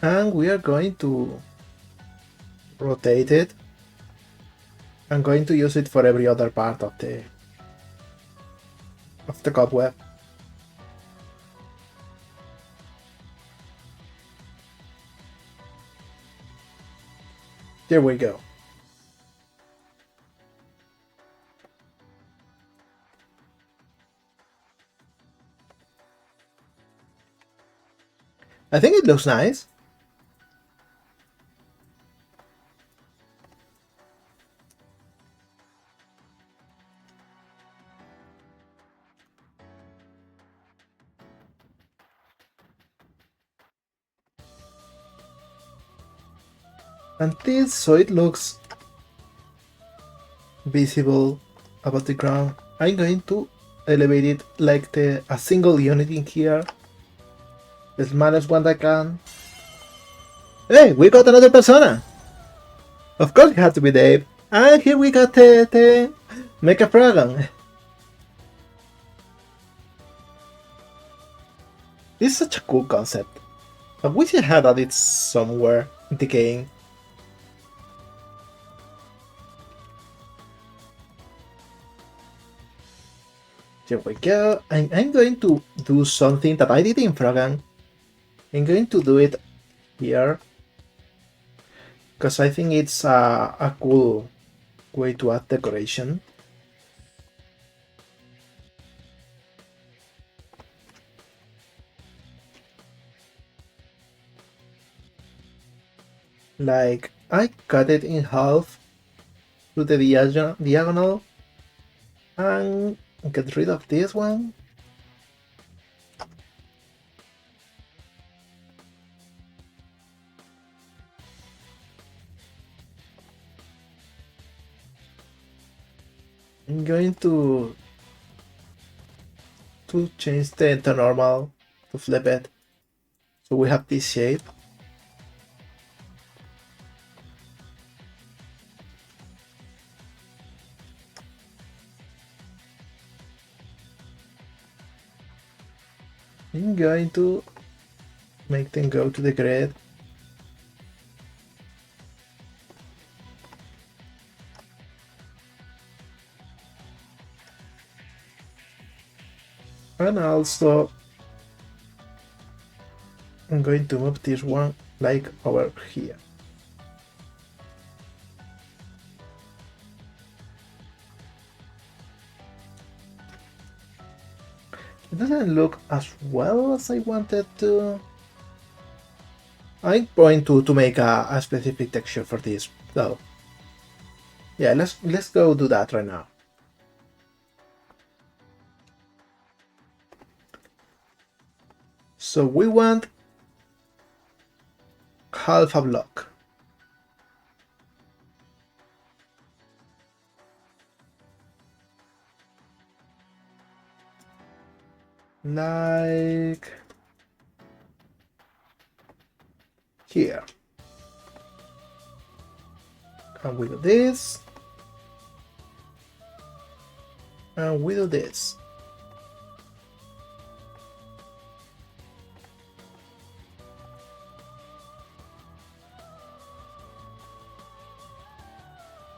And we are going to rotate it. I'm going to use it for every other part of the cobweb. There we go. I think it looks nice. And this, so it looks visible above the ground. I'm going to elevate it like a single unit in here. The smallest one I can. Hey, we got another persona! Of course it had to be Dave. And here we got the Mecha Dragon. This is such a cool concept. I wish I had it somewhere in the game. There we go. I'm going to do something that I did in Frogan. I'm going to do it here. Because I think it's a cool way to add decoration. Like, I cut it in half to the diagonal and get rid of this one. I'm going to change the normal to flip it. So we have this shape. I'm going to make them go to the grid. And also I'm going to move this one like over here. It doesn't look as well as I wanted to. I'm going to make a specific texture for this though. Yeah, let's go do that right now. So we want half a block. Like here. And we do this. And we do this.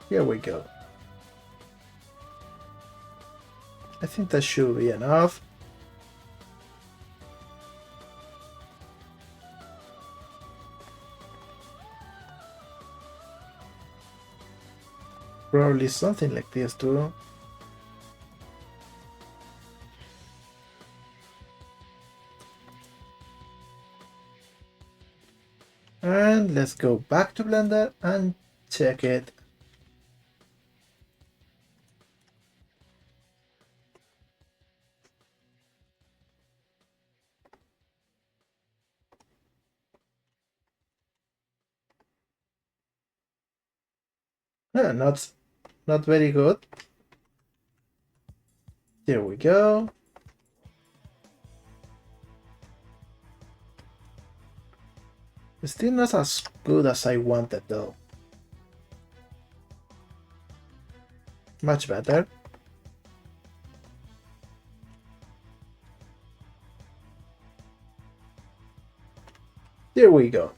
Here we go. I think that should be enough. Probably something like this too. And let's go back to Blender and check it. Not very good. There we go. Still not as good as I wanted though. Much better. Here we go.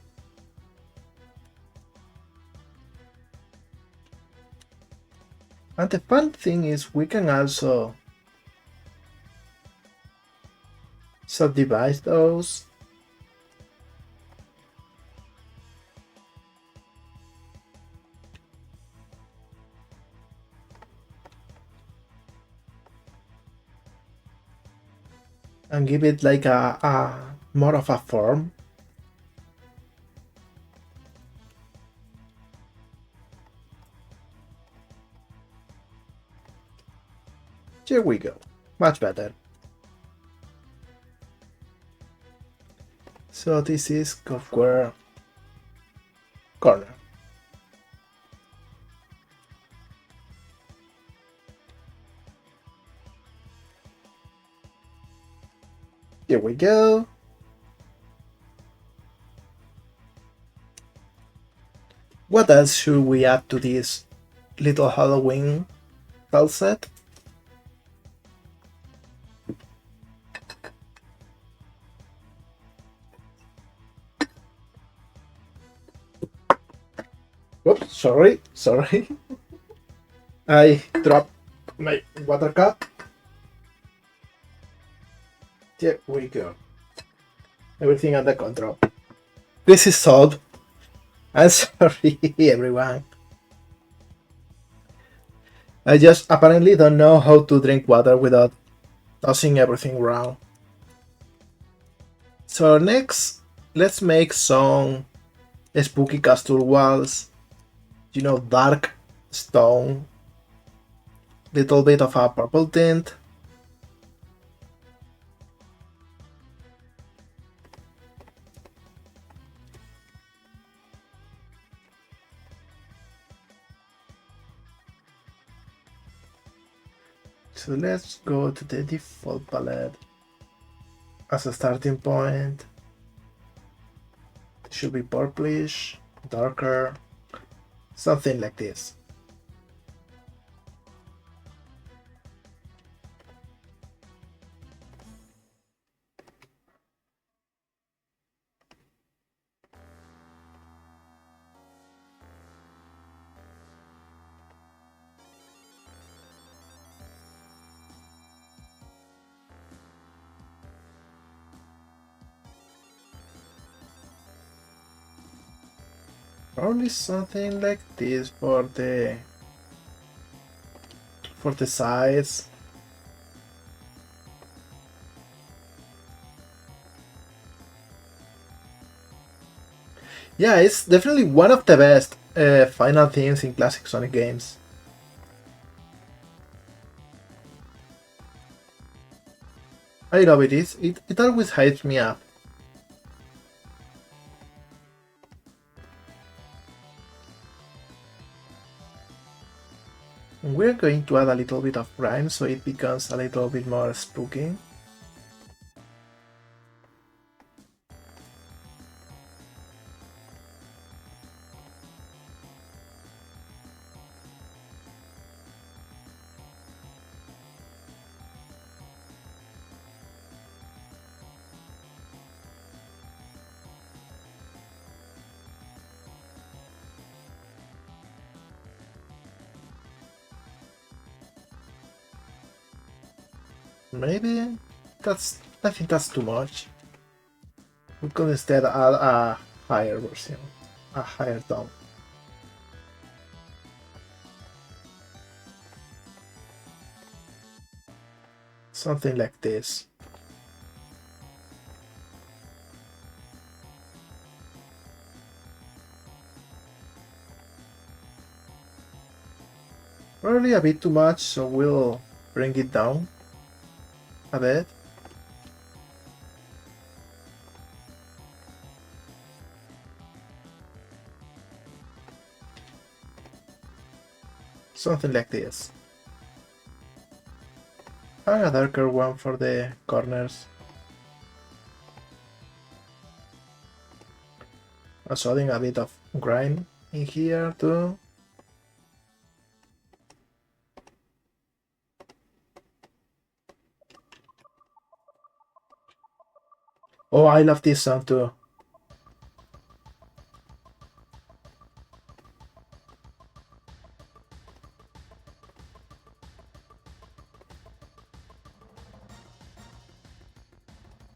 And the fun thing is we can also subdivide those. And give it like a more of a form. Here we go. Much better. So this is square corner. Here we go. What else should we add to this little Halloween tile set? Oops, sorry. I dropped my water cup. There we go. Everything under control. This is solved. I'm sorry, everyone. I just apparently don't know how to drink water without tossing everything around. So next, let's make some spooky castle walls. You know, dark stone. Little bit of a purple tint. So let's go to the default palette as a starting point. It should be purplish, darker, something like this. Probably something like this for the sides. Yeah, it's definitely one of the best final themes in classic Sonic games. I love it. It always hypes me up. We're going to add a little bit of rhyme so it becomes a little bit more spooky. Maybe I think that's too much. We could instead add a higher version, a higher tone. Something like this. Probably a bit too much, so we'll bring it down a bit. Something like this. And a darker one for the corners. Also adding a bit of grind in here too. Oh, I love this song too.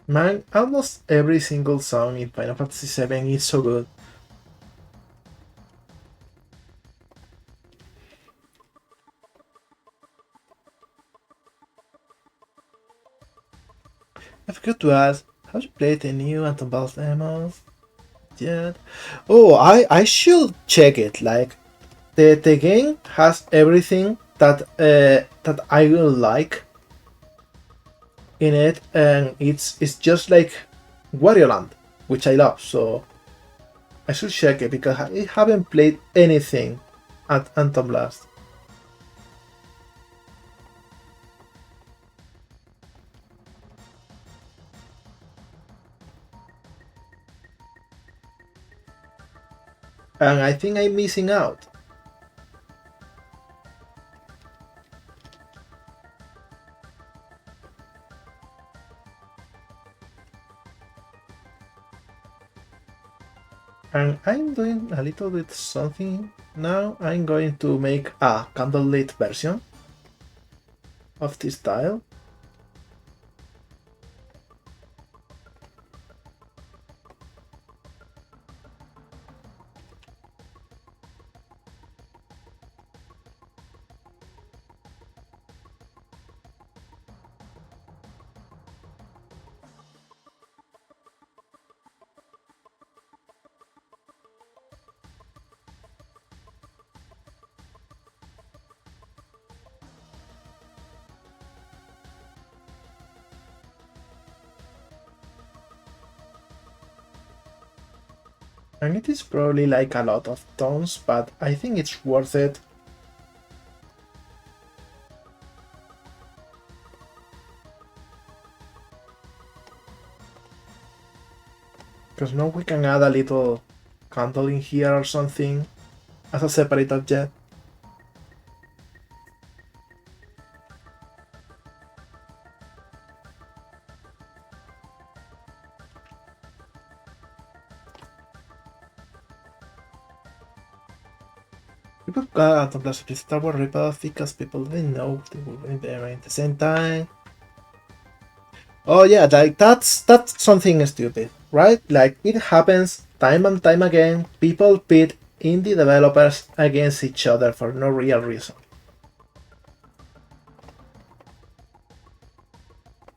Man, almost every single song in Final Fantasy VII is so good. I forgot to ask, have you played the new Anthem Balls demos yet? Oh, I should check it. Like, the game has everything that I will like in it, and it's just like Wario Land, which I love. So I should check it because I haven't played anything at Anthem Blast. And I think I'm missing out. And I'm doing a little bit something now. I'm going to make a candlelit version of this tile. And it is probably like a lot of tones, but I think it's worth it. Because now we can add a little candle in here or something as a separate object. People got Atom Blast with Star Wars ripoff because people didn't know they were in there at the same time. Oh yeah, like that's something stupid, right? Like it happens time and time again. People pit indie developers against each other for no real reason.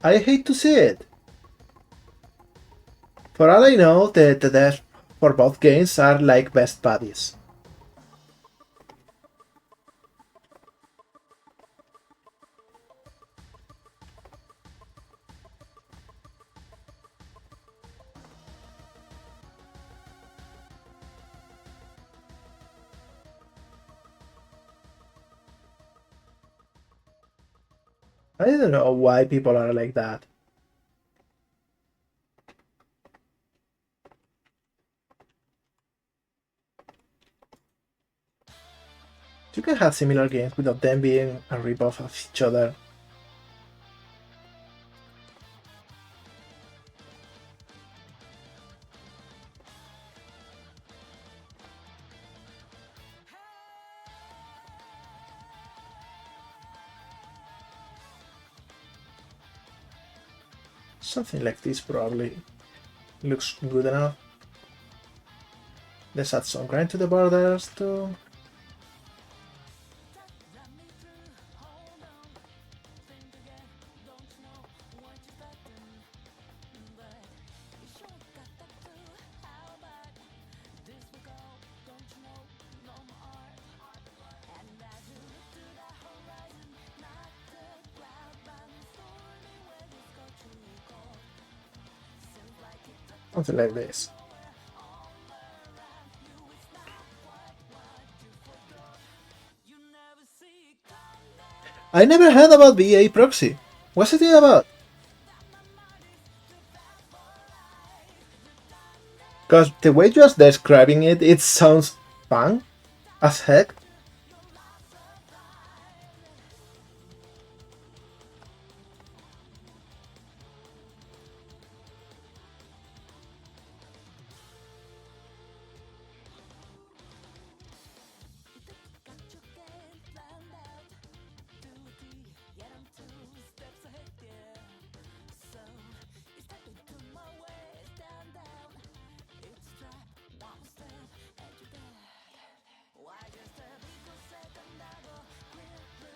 I hate to see it. For all I know, the devs for both games are like best buddies. I don't know why people are like that. You can have similar games without them being a ripoff of each other. Something like this probably looks good enough. Let's add some grind to the borders too. Something like this. I never heard about VA proxy. What's it about? Because the way you're describing it, it sounds fun as heck.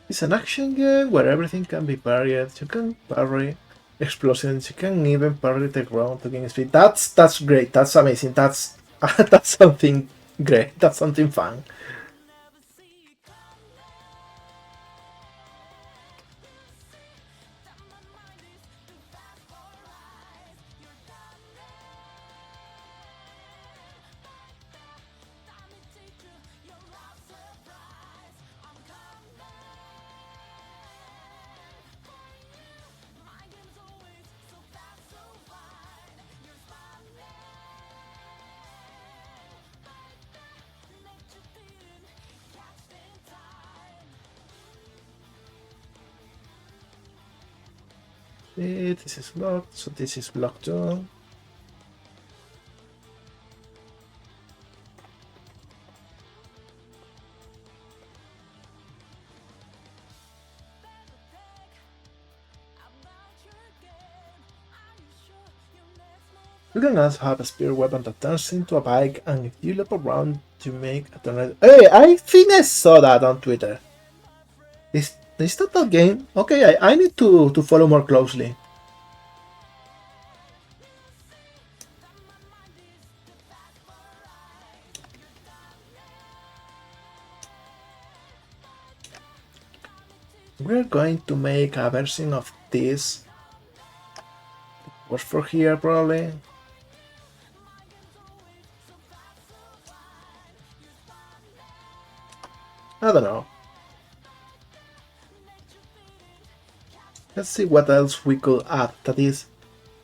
It's an action game where everything can be parried. You can parry explosions. You can even parry the ground to gain speed. That's great. That's amazing. That's that's something great. That's something fun. This is blocked, so this is blocked too. You can also have a spear weapon that turns into a bike, and if you leap around, you make a tornado. Hey, I think I saw that on Twitter. Is that game? Okay, I need to follow more closely. We're going to make a version of this. Was for here probably. I don't know. Let's see what else we could add that is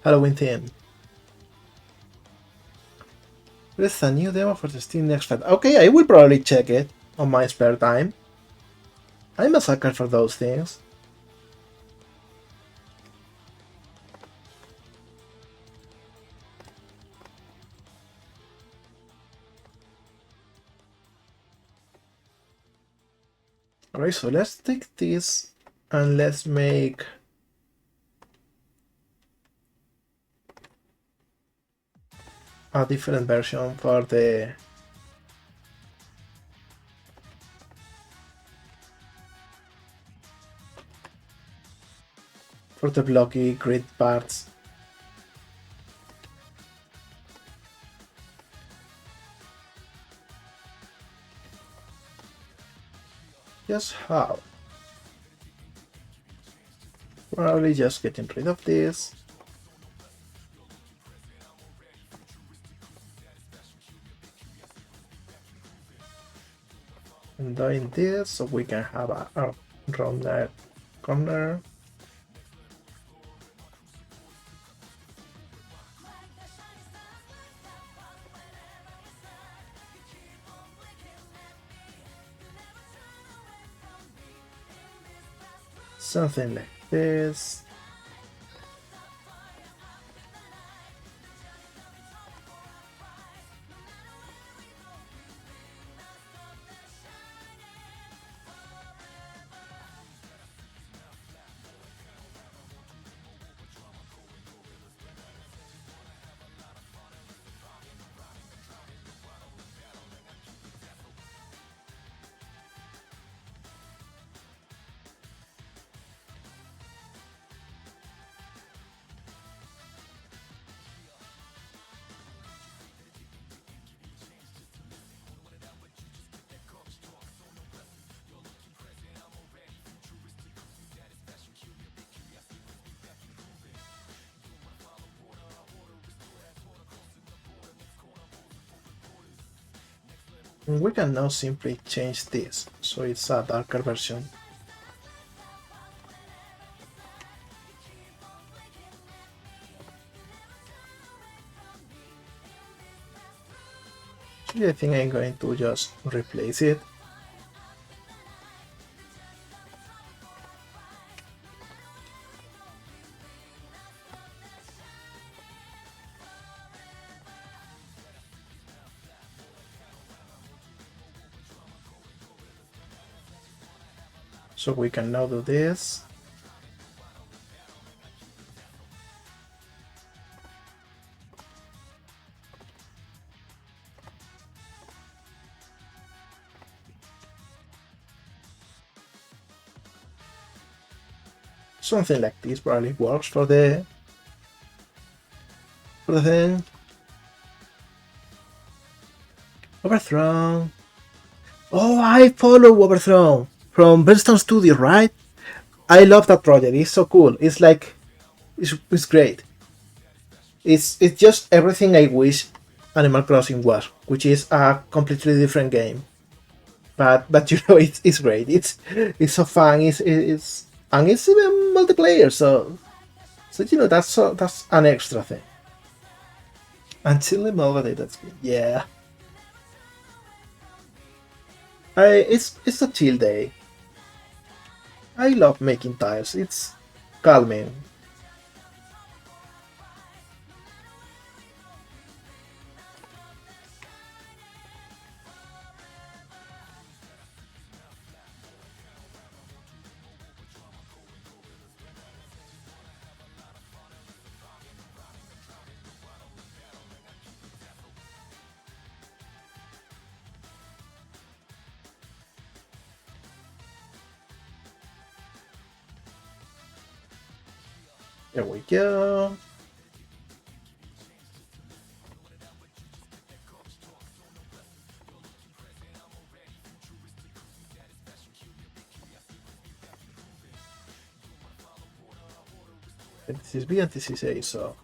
Halloween theme. There's a new demo for the Steam Next Fest. Okay, I will probably check it on my spare time. I'm a sucker for those things. Alright, so let's take this and let's make a different version for the blocky grid parts. Just how? Probably just getting rid of this. And doing this so we can have a rounded corner. Something like this. And we can now simply change this so it's a darker version. I think I'm going to just replace it. So we can now do this. Something like this probably works for the thing. Overthrown. Oh, I follow Overthrown from Brimstone Studio, right? I love that project. It's so cool. It's like it's great. It's just everything I wish Animal Crossing was, which is a completely different game. But you know it's great. It's so fun. It's and it's even multiplayer. So you know that's an extra thing. Until the melody, that's good. Yeah. It's a chill day. I love making tiles. It's calming. There we go. And this is B and this is A, so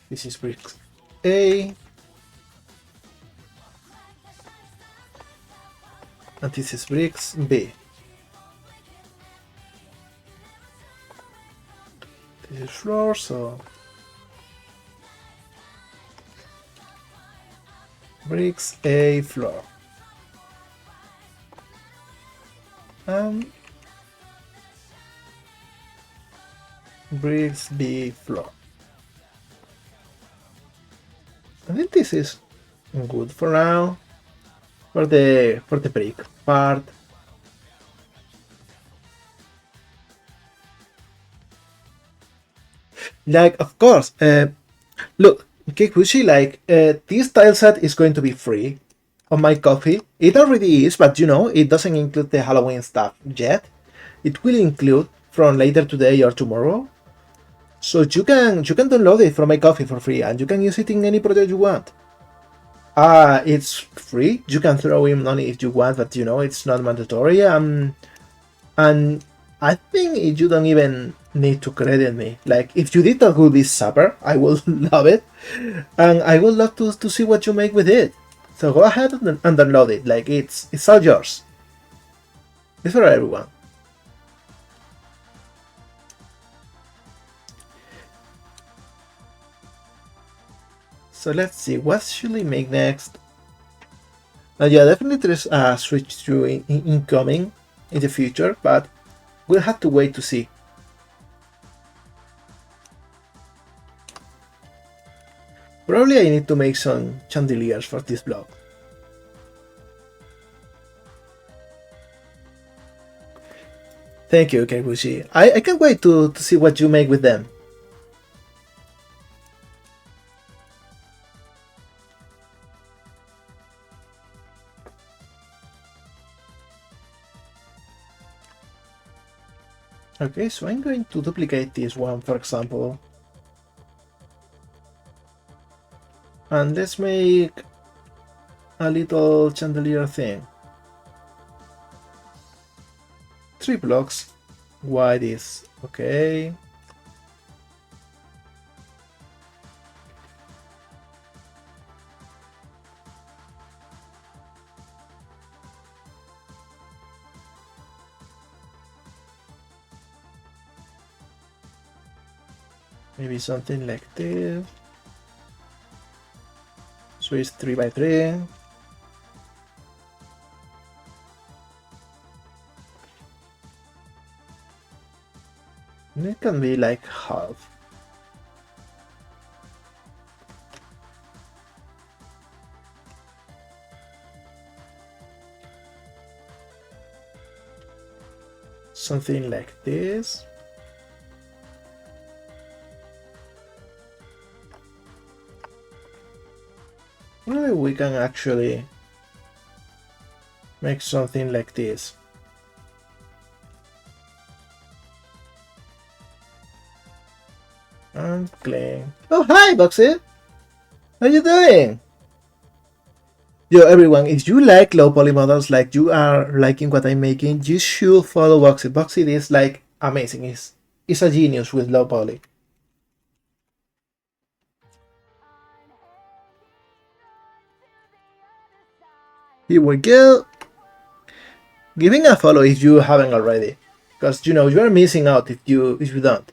this is bricks A and this is bricks B. This is floor, so bricks A floor. Bricks B floor. I think this is good for now. For the brick part. Like of course, look, Kikuchi, like this tile set is going to be free on my coffee. It already is, but you know it doesn't include the Halloween stuff yet. It will include from later today or tomorrow. So you can download it from my coffee for free and you can use it in any project you want. It's free. You can throw in money if you want, but you know it's not mandatory. And I think you don't even need to credit me. Like if you did a good this supper, I will love it, and I would love to see what you make with it. So go ahead and download it. Like it's all yours. It's for everyone. So let's see, what should we make next? Yeah, definitely there's a switch through incoming in the future, but we'll have to wait to see. Probably I need to make some chandeliers for this block. Thank you, Keguchi. I can't wait to see what you make with them. Okay, so I'm going to duplicate this one, for example. And let's make a little chandelier thing. 3 blocks wide is okay. Maybe something like this. switch 3x3. And it can be like half. Something like this. Maybe we can actually make something like this. And clean. Oh, hi, Boxy! How you doing? Yo, everyone, if you like low poly models, like you are liking what I'm making, you should follow Boxy. Boxy is like amazing. It's a genius with low poly. Here we go. Giving a follow if you haven't already, because you know you are missing out if you don't.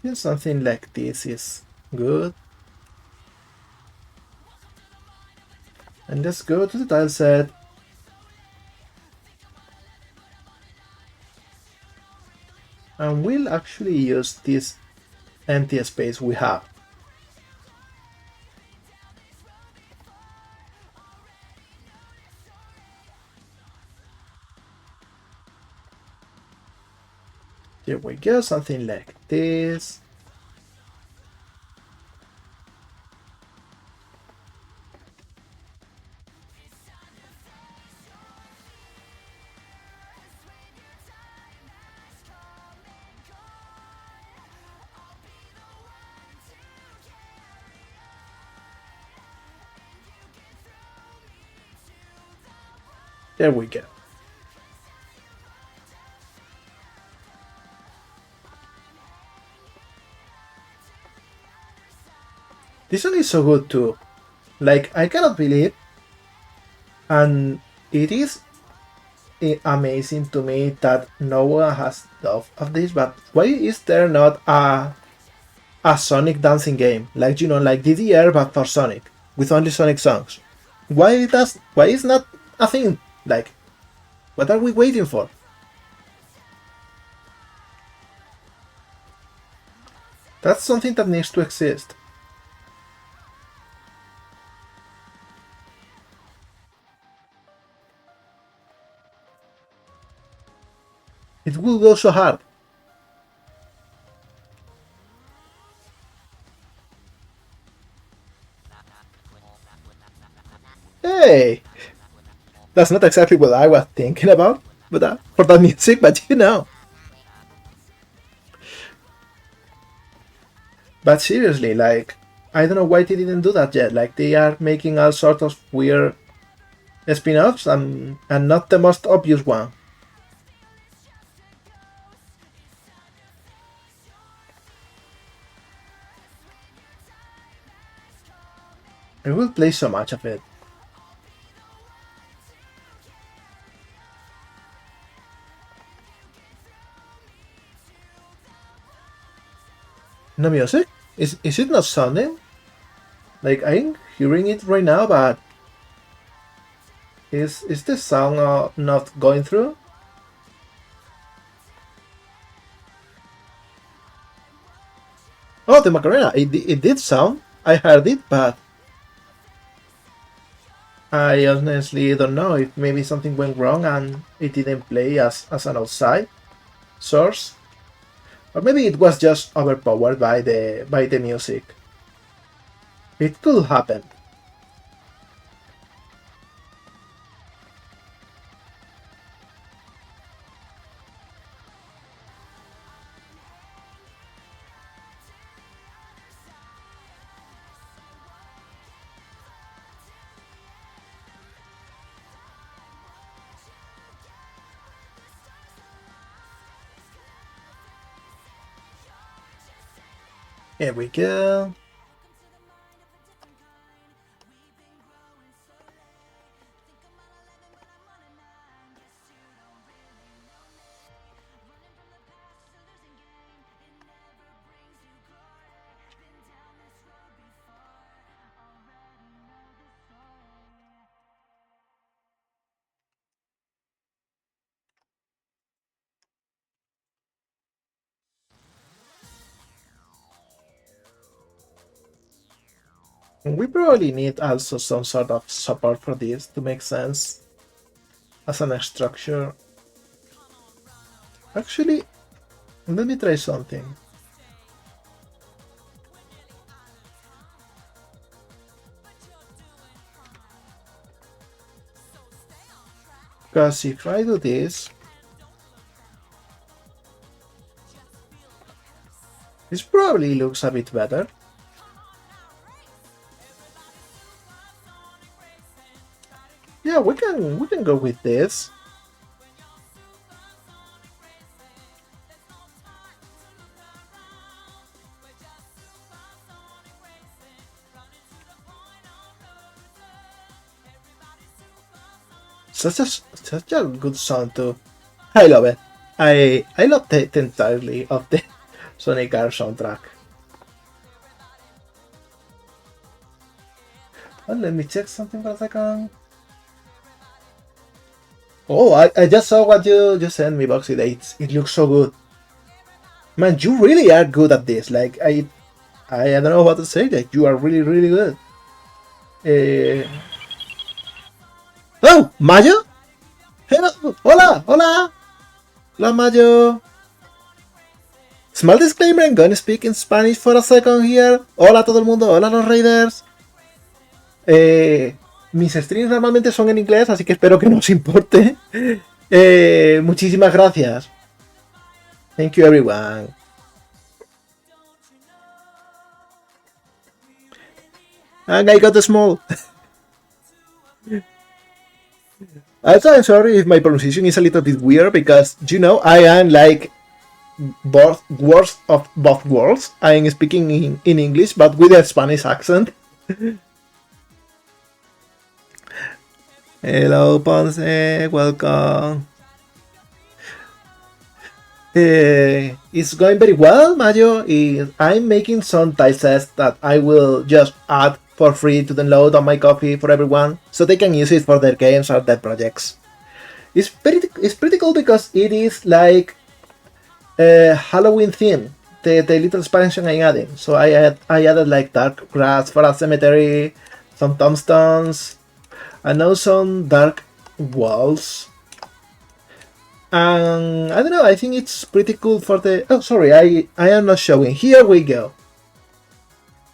Just something like this is good. And let's go to the tile set. And we'll actually use this empty space we have. Here we go, something like this. There we go. This one is so good too. Like, I cannot believe, and it is amazing to me that no one has thought of this, but why is there not a Sonic dancing game? Like, you know, like DDR but for Sonic, with only Sonic songs. Why is not a thing? Like, what are we waiting for? That's something that needs to exist. It will go so hard. Hey! That's not exactly what I was thinking about for that music, but you know. But seriously, like, I don't know why they didn't do that yet. Like, they are making all sorts of weird spin-offs and not the most obvious one. I will play so much of it. No music? Is it not sounding? Like, I'm hearing it right now, but is the sound not going through? Oh, the Macarena! It did sound. I heard it, but I honestly don't know if maybe something went wrong and it didn't play as an outside source. Or maybe it was just overpowered by the music. It could happen. Here we go. We probably need also some sort of support for this to make sense as an structure. Actually, let me try something. Because if I do this, this probably looks a bit better. Yeah, we can go with this. Such a good sound too. I love it. I love the entirely of the Sonic R soundtrack. Well, let me check something for a second. Oh, I just saw what you just sent me, Boxy. It looks so good. Man, you really are good at this. Like I don't know what to say. Like you are really really good. Uh... Oh, Mayo. Hello, hola, hola, hola, Mayo. Small disclaimer, I'm gonna speak in Spanish for a second here. Hola a todo el mundo, hola a los Raiders. Mis streams normalmente son en inglés, así que espero que no os importe. Muchísimas gracias. Thank you everyone. And I got the small. Also, I'm sorry if my pronunciation is a little bit weird because, you know, I am like both worst of both worlds. I am speaking in English, but with a Spanish accent. Hello, Ponce. Welcome. It's going very well, Mayo. I'm making some tilesets that I will just add for free to download on my Coffee for everyone, so they can use it for their games or their projects. It's pretty cool because it is like a Halloween theme. The little expansion I added. So I added like dark grass for a cemetery, some tombstones, and now some dark walls. And I don't know, I think it's pretty cool for the... Oh, sorry, I am not showing. Here we go.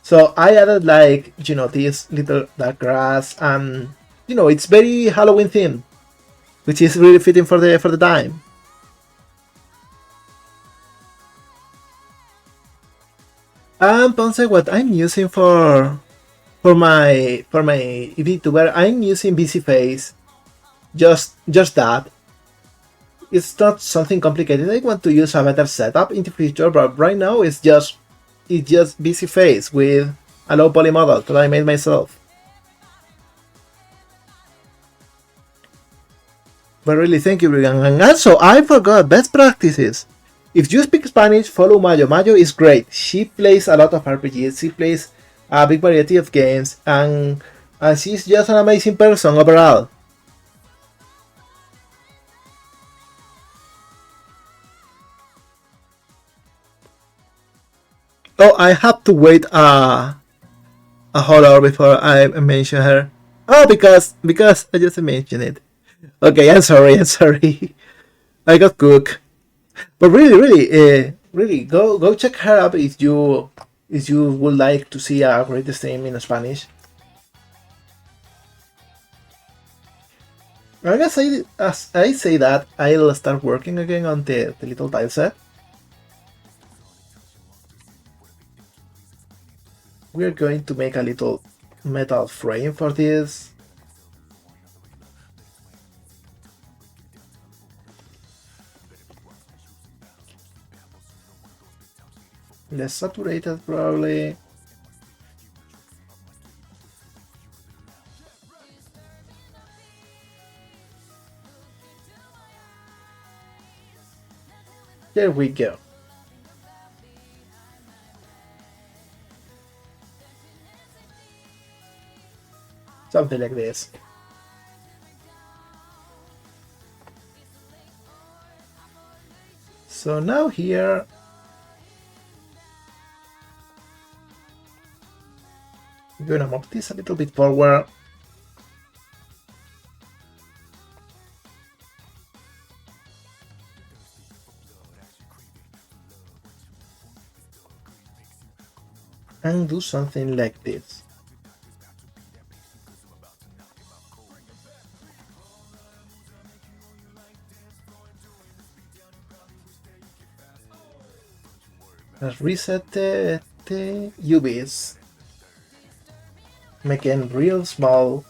So I added like, you know, this little dark grass and, you know, it's very Halloween themed, which is really fitting for the time. And Ponce, what I'm using for my VTuber, I'm using VC Face. Just that. It's not something complicated. I want to use a better setup in the future, but right now it's just VC Face with a Lowpoly model that I made myself. But really, thank you, Brigan. And also, I forgot best practices. If you speak Spanish, follow Mayo. Mayo is great. She plays a lot of RPGs. She plays a big variety of games, and she's just an amazing person overall. Oh, I have to wait a whole hour before I mention her. Oh, because I just mentioned it. Okay, I'm sorry. I got cooked. But really, go check her out if you would like to see a great stream in Spanish. I guess as I say that, I'll start working again on the little tile set. We're going to make a little metal frame for this. Less saturated probably. There we go. Something like this. So now here I'm gonna move this a little bit forward. And do something like this. Let's reset the UVs. Making real small.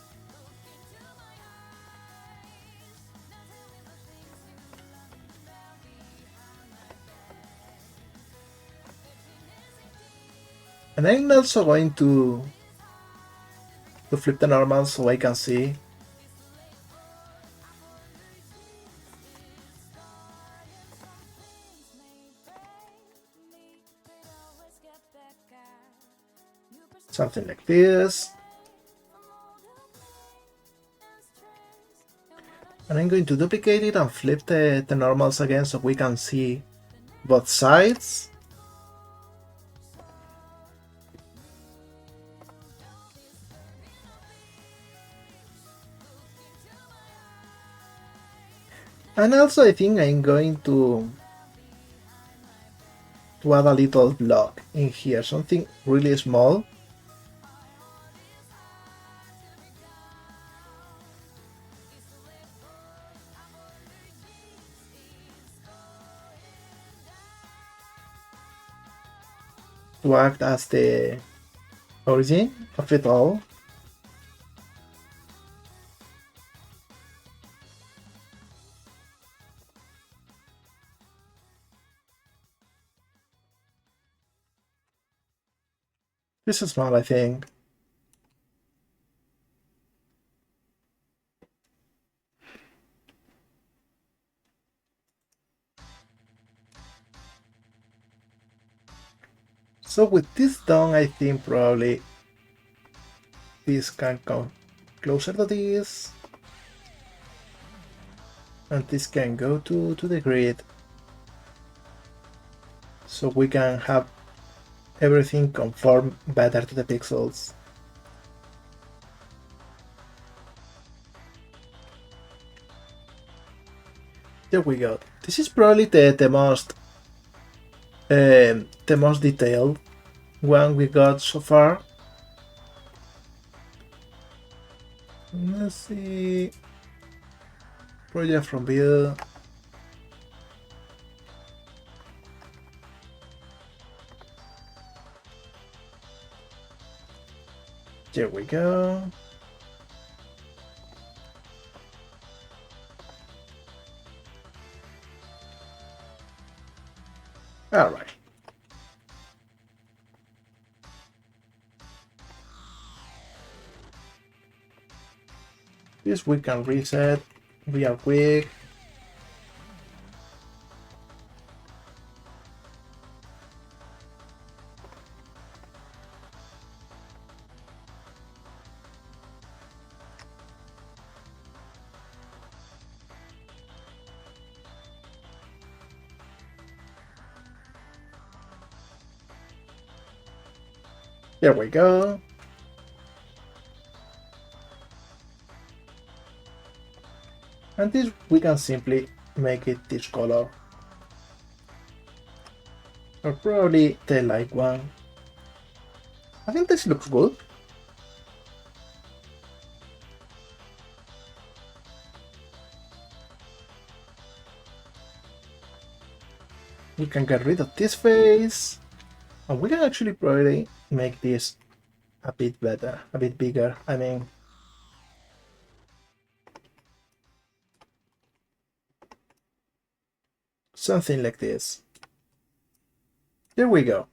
And I'm also going to flip the normal so I can see. Something like this. And I'm going to duplicate it and flip the normals again so we can see both sides. And also I think I'm going to add a little block in here, something really small. To act as the origin of it all. This is small, I think. So with this done, I think probably this can come closer to this. And this can go to the grid. So we can have everything conform better to the pixels. There we go. This is probably the most detailed one we got so far. Let's see. Project from view. There we go. All right. This we can reset real quick. There we go. And this we can simply make it this color. Or probably the light one. I think this looks good. We can get rid of this face. And we can actually probably make this a bit better, a bit bigger. I mean, something like this. There we go.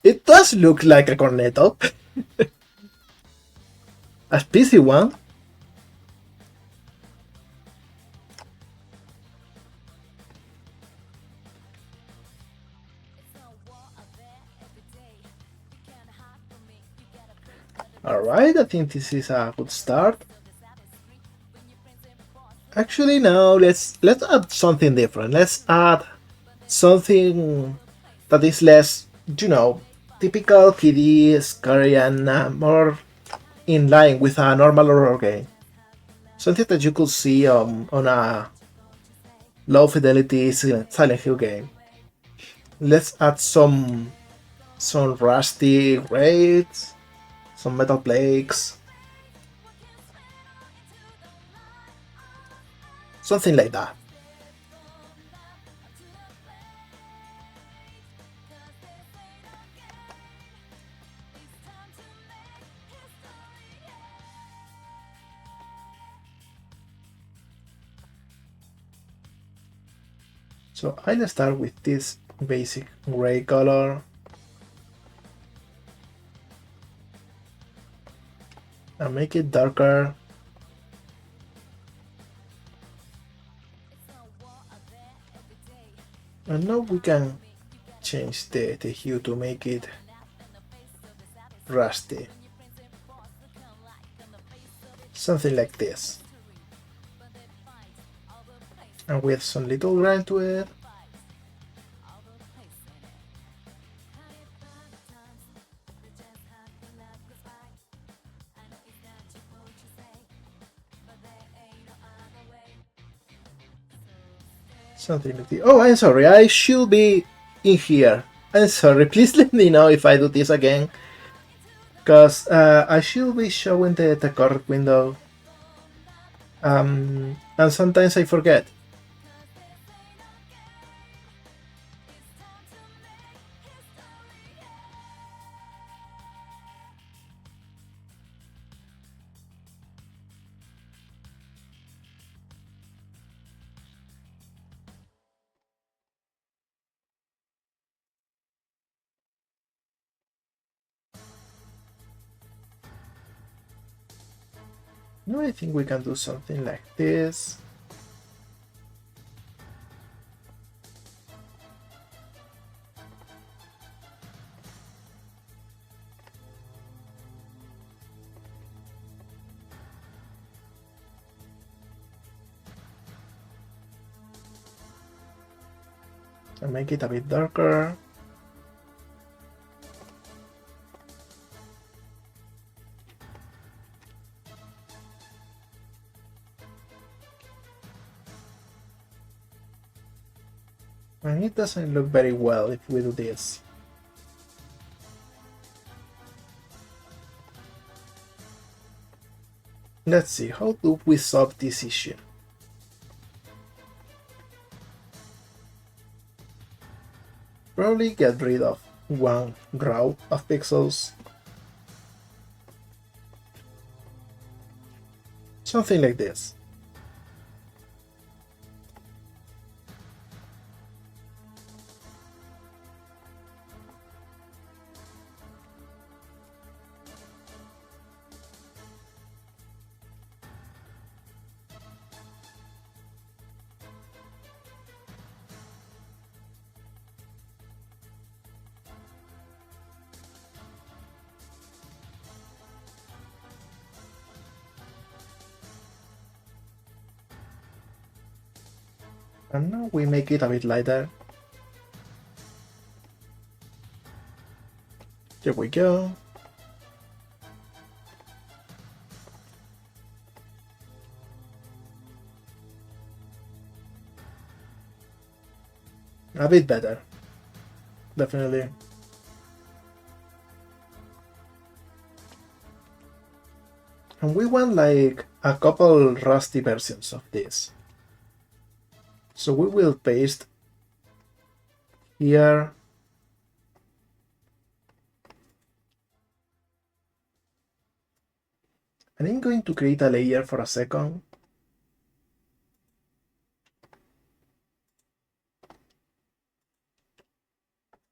It does look like a cornetto. A spicy one. Alright, I think this is a good start. Actually, no. Let's add something different. Let's add something that is less, you know, typical kiddie, scary, and more in line with a normal horror game. Something that you could see on a low fidelity Silent Hill game. Let's add some rusty grates, some metal plates, something like that. So I'll start with this basic gray color and make it darker. And now we can change the hue to make it rusty. Something like this. And with some little grind to it. Something like this. Oh, I'm sorry, I should be in here. I'm sorry, please let me know if I do this again. Because I should be showing the correct window. And sometimes I forget. No, I think we can do something like this. And make it a bit darker. And it doesn't look very well if we do this. Let's see, how do we solve this issue? Probably get rid of one row of pixels. Something like this. And now we make it a bit lighter. There we go. A bit better. Definitely. And we want like a couple rusty versions of this. So we will paste here. And I'm going to create a layer for a second.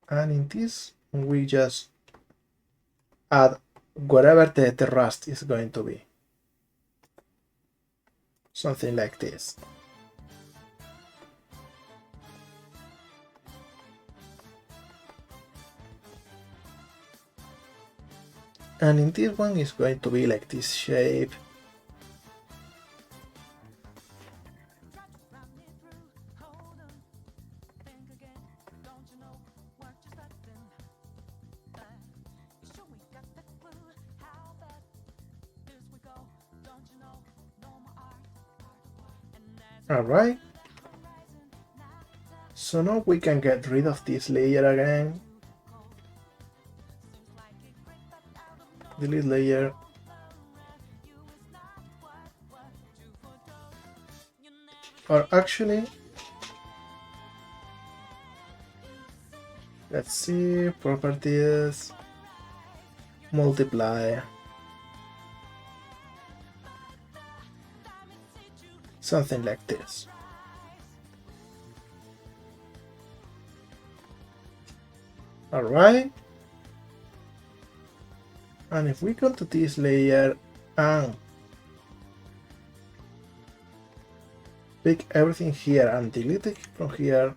And in this, we just add whatever the rust is going to be. Something like this. And in this one is going to be like this shape. Alright. So now we can get rid of this layer again. Delete layer. Or actually, let's see, properties, multiply. Something like this. Alright. And if we go to this layer and pick everything here and delete it from here.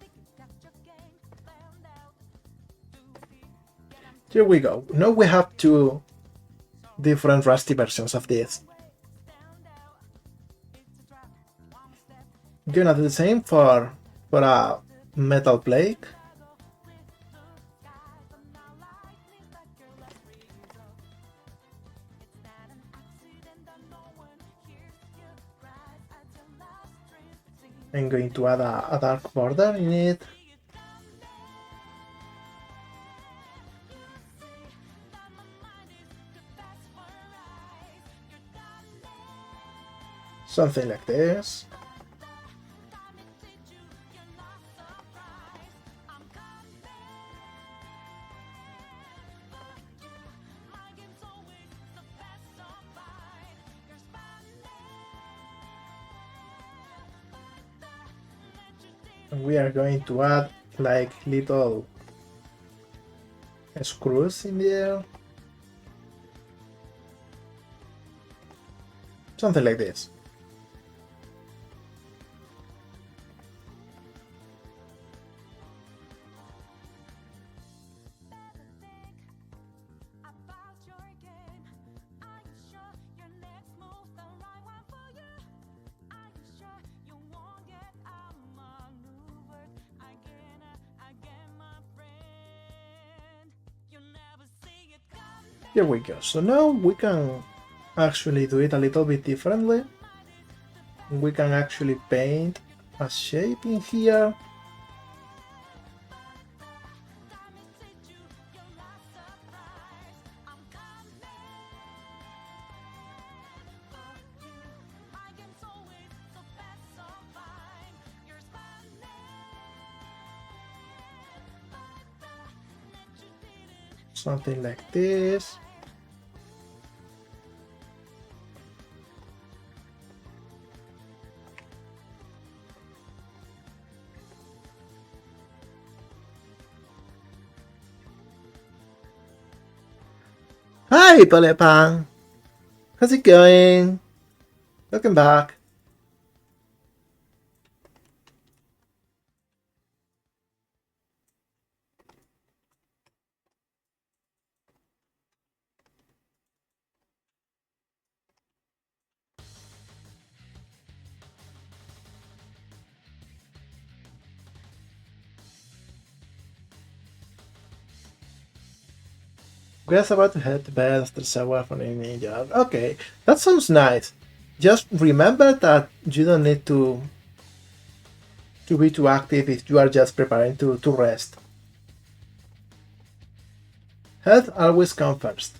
Here we go. Now we have two different rusty versions of this. Gonna do the same for a metal plate. I'm going to add a dark border in it. Something like this. And we are going to add like little screws in there. Something like this. Here we go. So now we can actually do it a little bit differently. We can actually paint a shape in here. Something like this. Hi, Polypang! How's it going? Welcome back. We're about to head to bed after shower from evening job. Okay, that sounds nice. Just remember that you don't need to be too active if you are just preparing to rest. Health always comes first.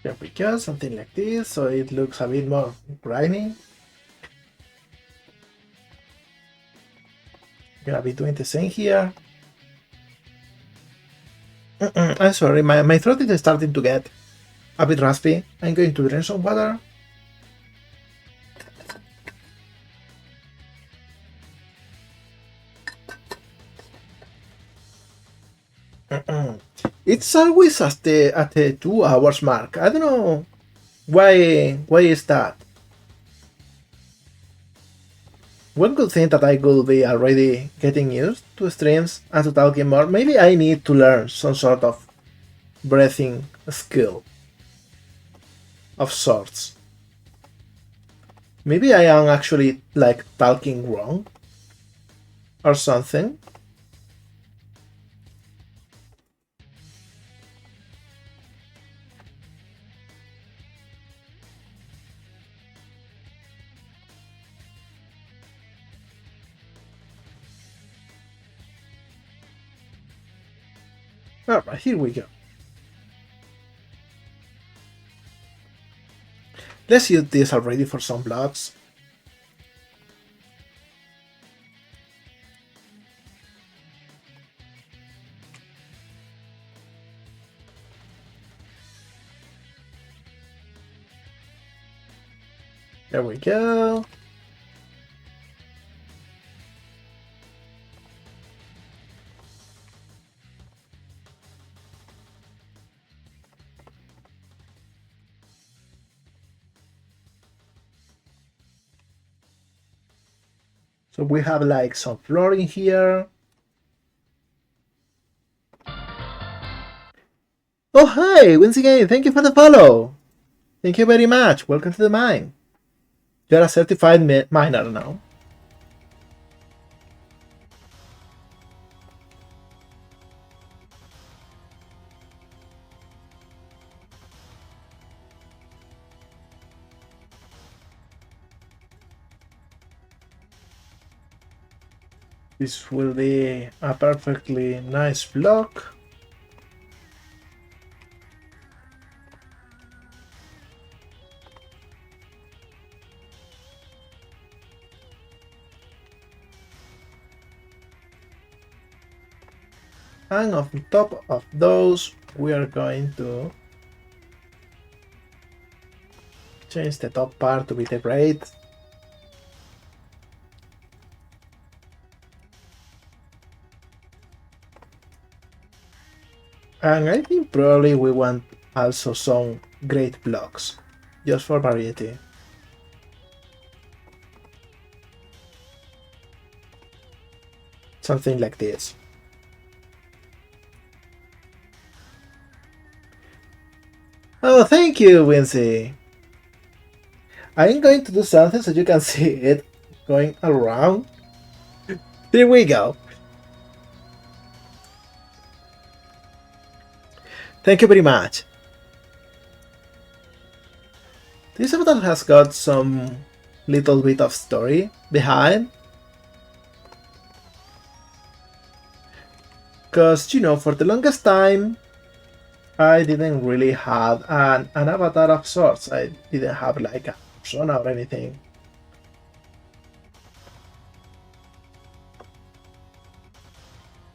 Here we go, something like this, so it looks a bit more grimy. Gonna be doing the same here. I'm sorry, my throat is starting to get a bit raspy. I'm going to drink some water. It's always at the 2 hours mark. I don't know why is that. One could think that I could be already getting used to streams and to talking more. Maybe I need to learn some sort of breathing skill of sorts. Maybe I am actually like talking wrong or something. Alright, here we go. Let's use this already for some blocks. There we go. So we have like some flooring here. Oh hi, once again, thank you for the follow. Thank you very much. Welcome to the mine. You're a certified miner now. This will be a perfectly nice block. And on top of those, we are going to change the top part to be the braid. And I think probably we want also some great blocks, just for variety. Something like this. Oh, thank you, Wincy. I'm going to do something so you can see it going around. Here we go. Thank you very much. This avatar has got some little bit of story behind. Because, you know, for the longest time, I didn't really have an avatar of sorts. I didn't have like a persona or anything.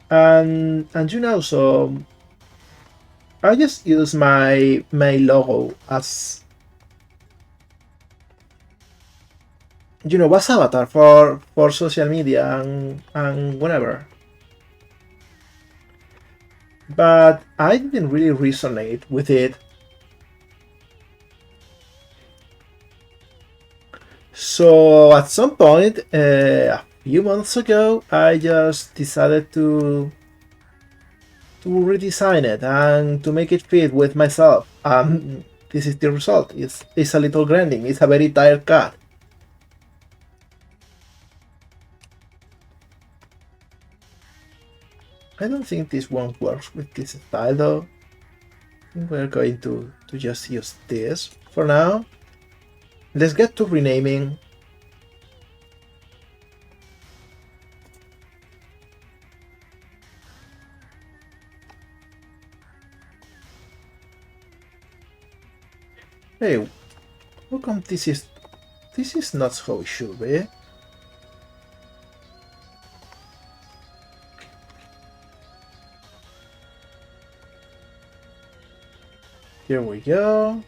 And you know, so I just use my logo as, you know, as avatar for social media and whatever. But I didn't really resonate with it. So at some point, a few months ago, I just decided to redesign it and to make it fit with myself. This is the result. It's a little grinding. It's a very tired cut. I don't think this one works with this style though. We're going to just use this for now. Let's get to renaming. Hey, how come this is not how it should be? Here we go.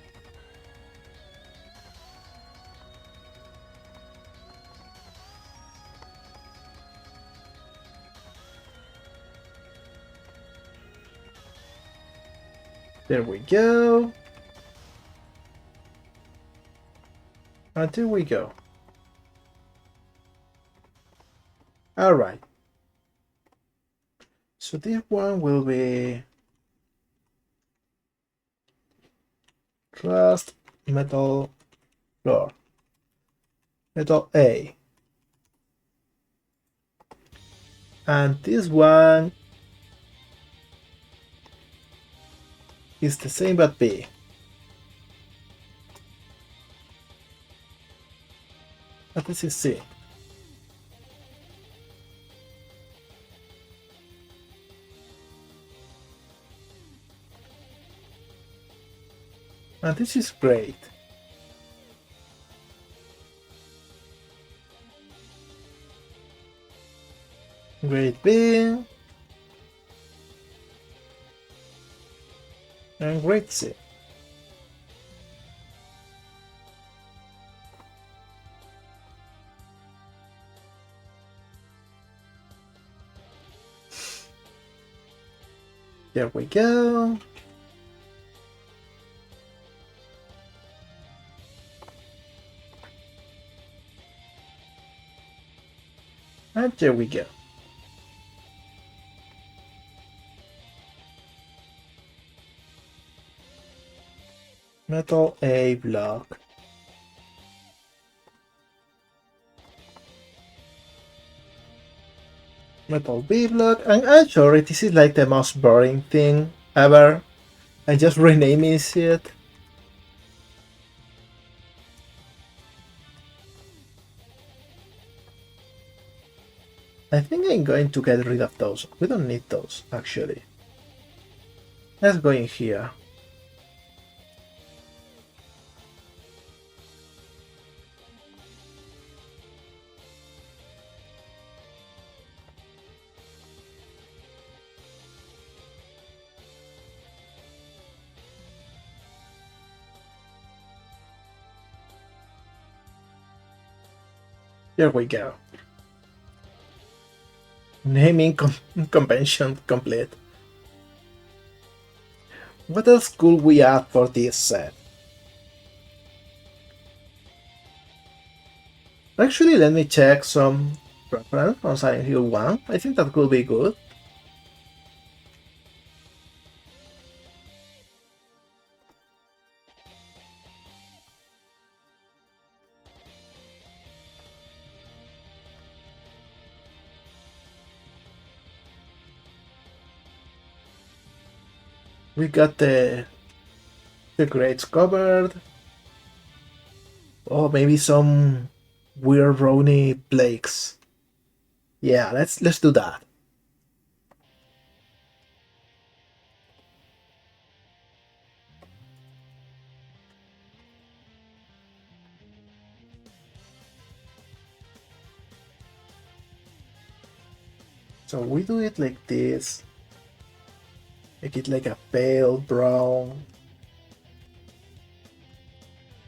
There we go. And there we go. Alright. So this one will be Rust, metal floor, metal A. And this one is the same but B. But this is C. And this is great. Grade B. And grade C. There we go. And there we go. Metal A block. Metal B block. And I'm sorry, this is like the most boring thing ever. I'm just renaming it. I think I'm going to get rid of those. We don't need those, actually. Let's go in here. There we go. Naming convention complete. What else could we add for this set? Actually, let me check some preference on Silent Hill 1. I think that could be good. We got the grades covered. Oh, maybe some weird brownie flakes. Yeah, let's do that. So we do it like this. Make it like a pale brown.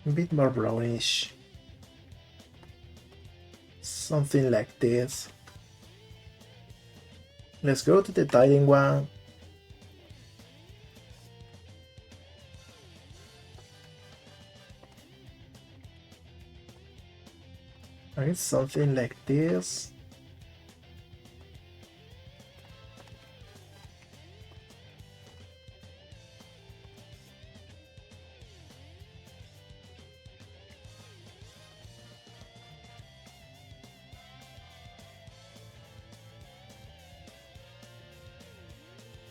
A bit more brownish. Something like this. Let's go to the tiling one. And it's something like this.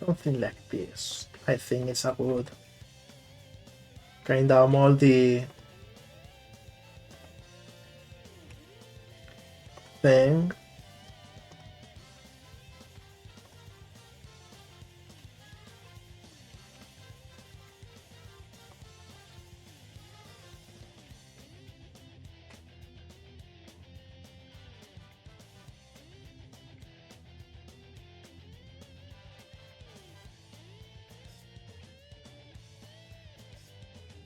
Something like this. I think it's a good kinda moldy thing.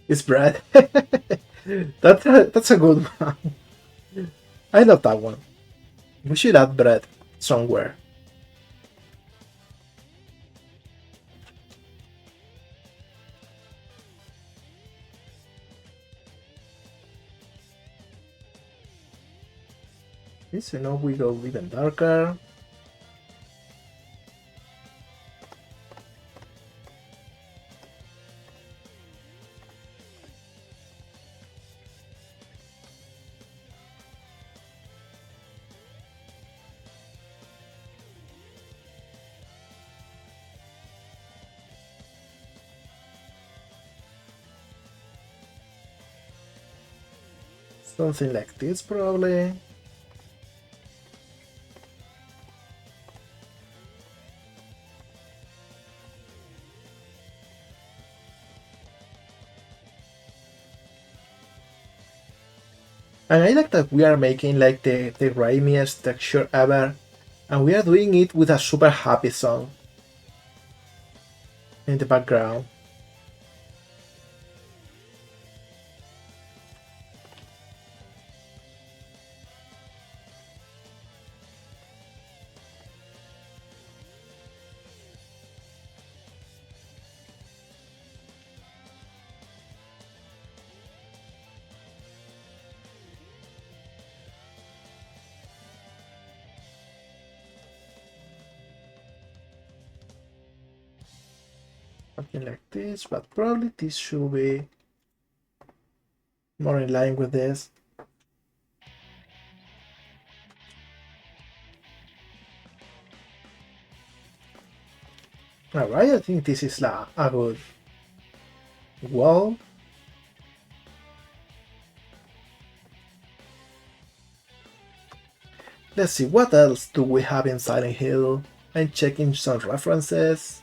It's bread. That's a good one. I love that one. We should add bread somewhere. Okay, so now we go even darker. Something like this, probably. And I like that we are making like the grimiest texture ever, and we are doing it with a super happy song in the background. Something like this, but probably this should be more in line with this. Alright, I think this is a good wall. Let's see, what else do we have in Silent Hill? I'm checking some references.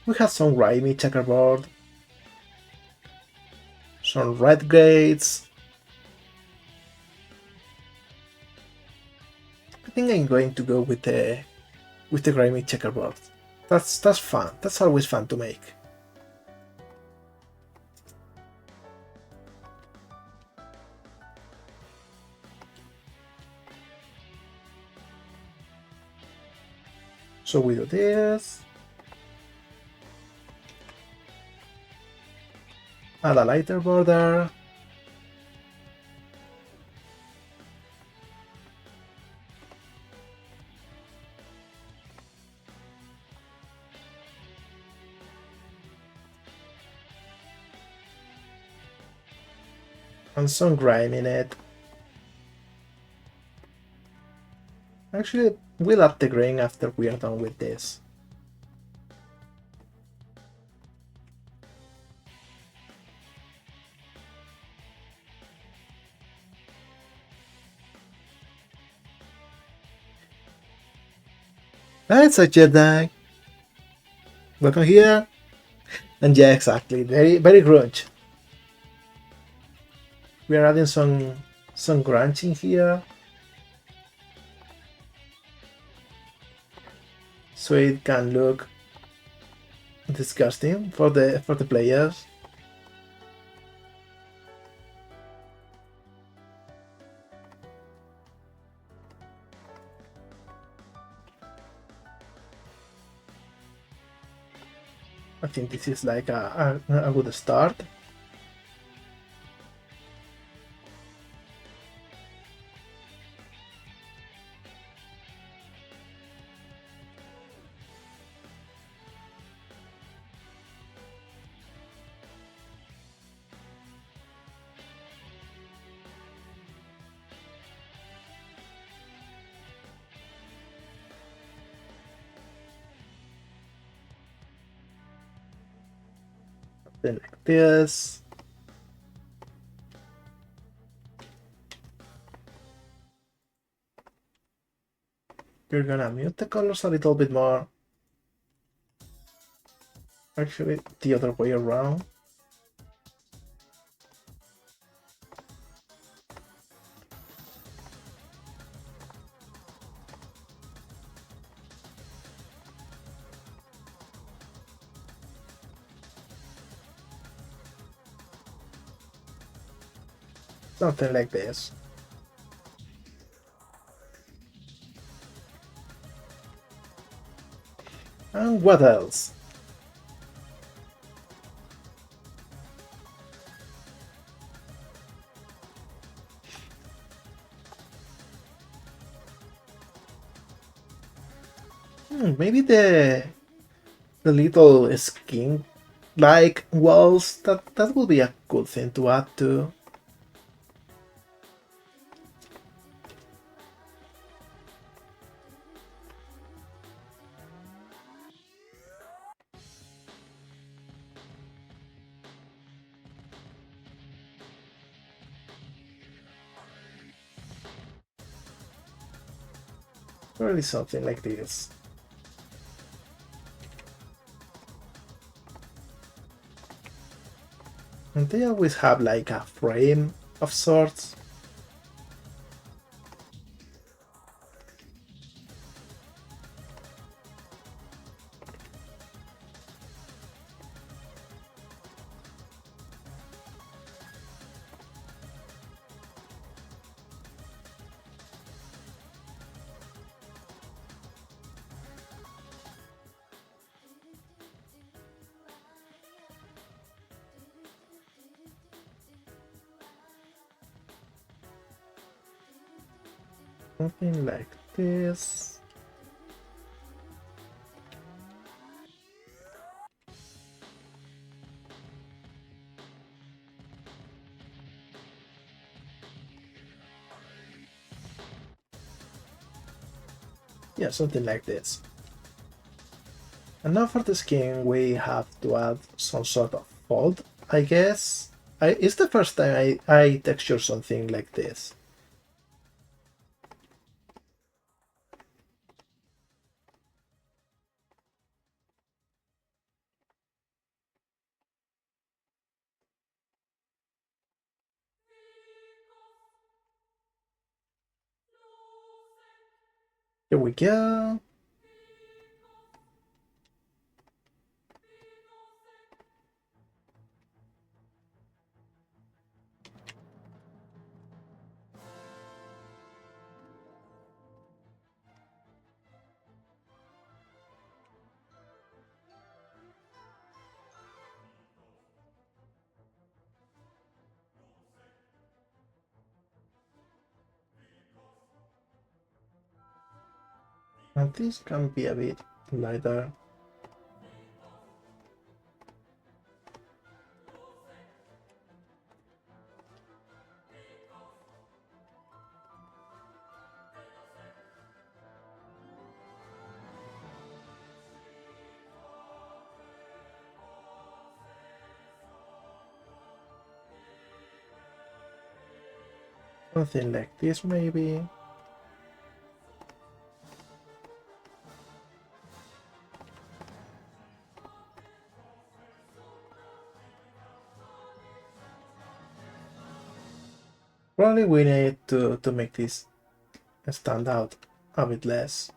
We have some grimy checkerboard, some red gates. I think I'm going to go with the grimy checkerboard. That's fun. That's always fun to make. So we do this. Add a lighter border. And some grime in it. Actually, we'll add the grain after we are done with this. That's a Jedi. Welcome here. And yeah, exactly. Very, very grunge. We are adding some grunge in here, so it can look disgusting for the players. I think this is like a good start. Then like this. We're gonna mute the colors a little bit more. Actually, the other way around. Something like this. And what else? Maybe the little skin like walls, that would be a good thing to add to. Probably something like this. And they always have like a frame of sorts. Something like this. Yeah, something like this. And now for the skin we have to add some sort of fold, I guess. It's the first time I texture something like this. Here we go. And this can be a bit lighter. Something like this maybe. Probably we need to make this stand out a bit less.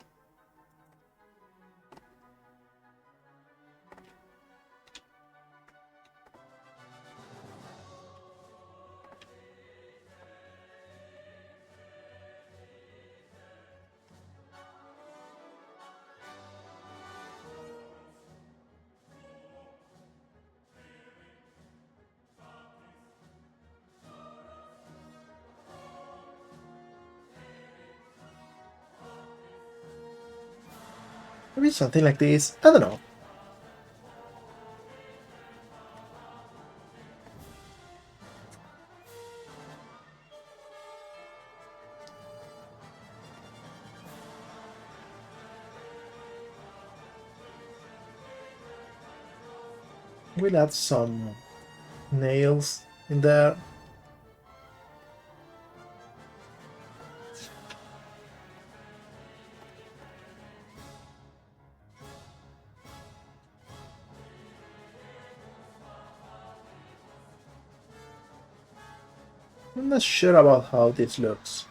Maybe something like this. I don't know. We'll add some nails in there. I'm not sure about how this looks.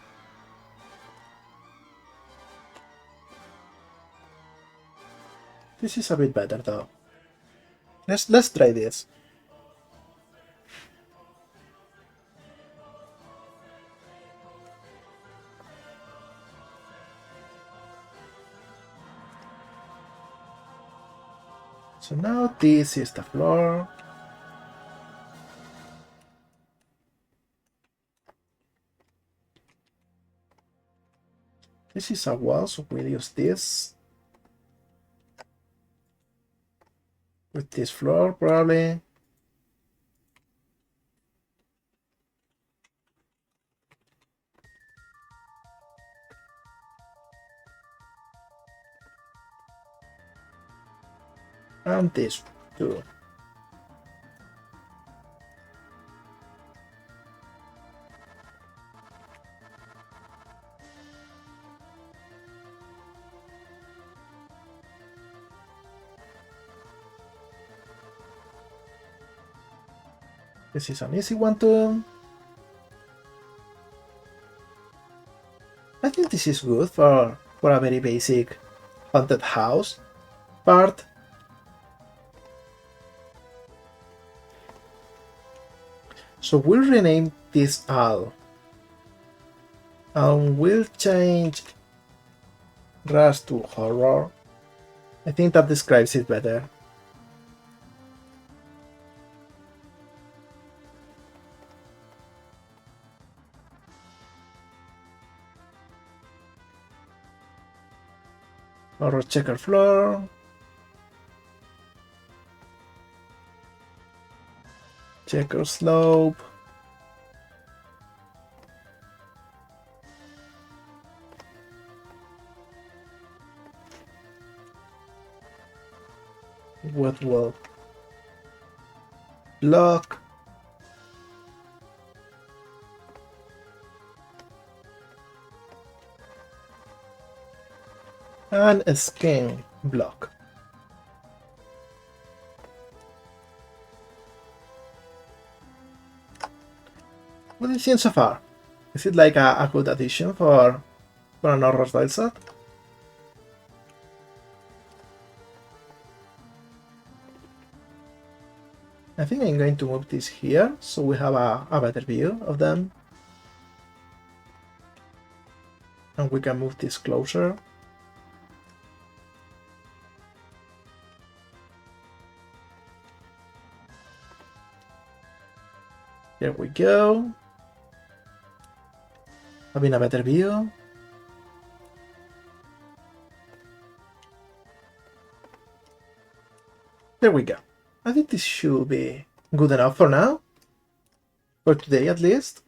This is a bit better though. Let's try this. So now this is the floor. This is a wall, so we'll use this. With this floor, probably. And this too. This is an easy one too. I think this is good for a very basic haunted house part. So we'll rename this all. And we'll change Rush to horror. I think that describes it better. Horror checker floor. Checker slope. Wet wall. Block. And a skin block. What do you think so far? Is it like a good addition for an horror style set? I think I'm going to move this here so we have a better view of them. And we can move this closer. Here we go. Having a better view. There we go. I think this should be good enough for now. For today at least.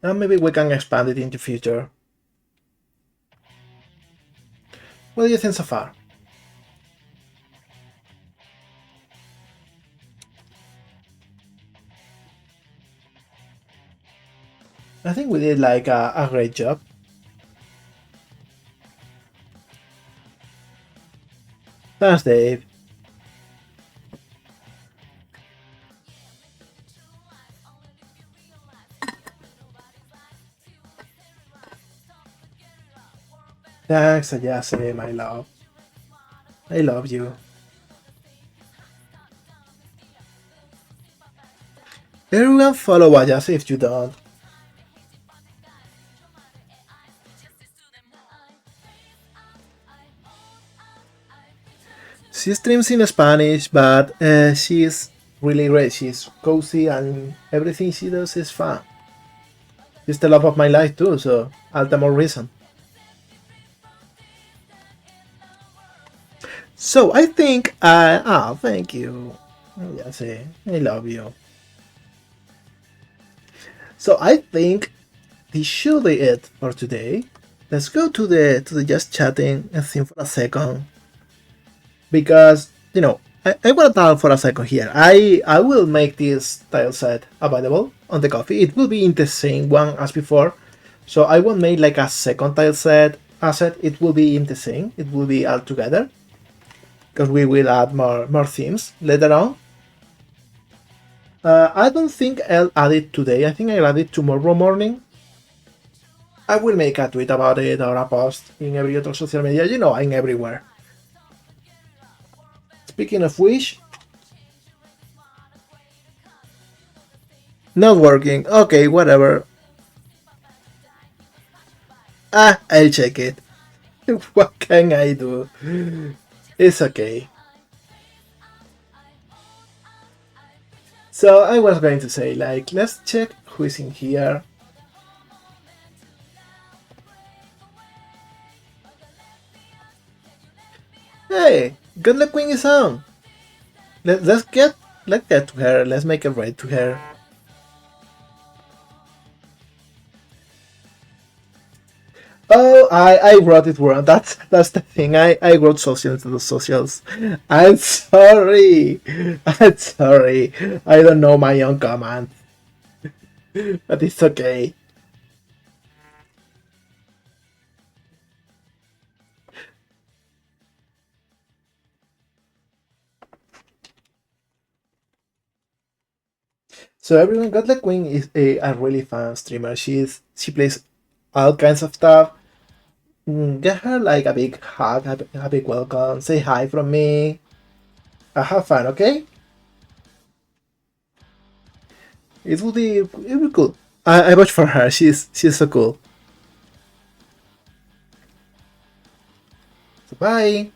And maybe we can expand it in the future. What do you think so far? I think we did like a great job. Thanks, Dave. Thanks, Ayase, my love. I love you. Everyone follow Ayase if you don't. She streams in Spanish, but she's really great. She's cozy and everything she does is fun. She's the love of my life too, so all the more reason. So I think thank you. Yes, I love you. So I think this should be it for today. Let's go to the just chatting thing for a second. Because, you know, I want to talk for a second here. I will make this tile set available on the coffee. It will be in the same one as before. So I won't make like a second tile set asset. It will be in the same. It will be all together. Because we will add more themes later on. I don't think I'll add it today. I think I'll add it tomorrow morning. I will make a tweet about it or a post in every other social media. You know, I'm everywhere. Speaking of which, not working. Okay, whatever. I'll check it. What can I do? It's okay. So I was going to say, like, let's check who is in here. Hey, Good Luck Queen is on. Let's get to her. Let's make a raid to her. Oh, I wrote it wrong. That's the thing. I wrote socials to the socials. I'm sorry. I'm sorry. I don't know my own command. But it's okay. So everyone, got the Queen is a really fun streamer. She plays all kinds of stuff. Get her like a big hug, a big welcome. Say hi from me. Have fun, okay? It will be cool. I watch for her. She's so cool. So bye.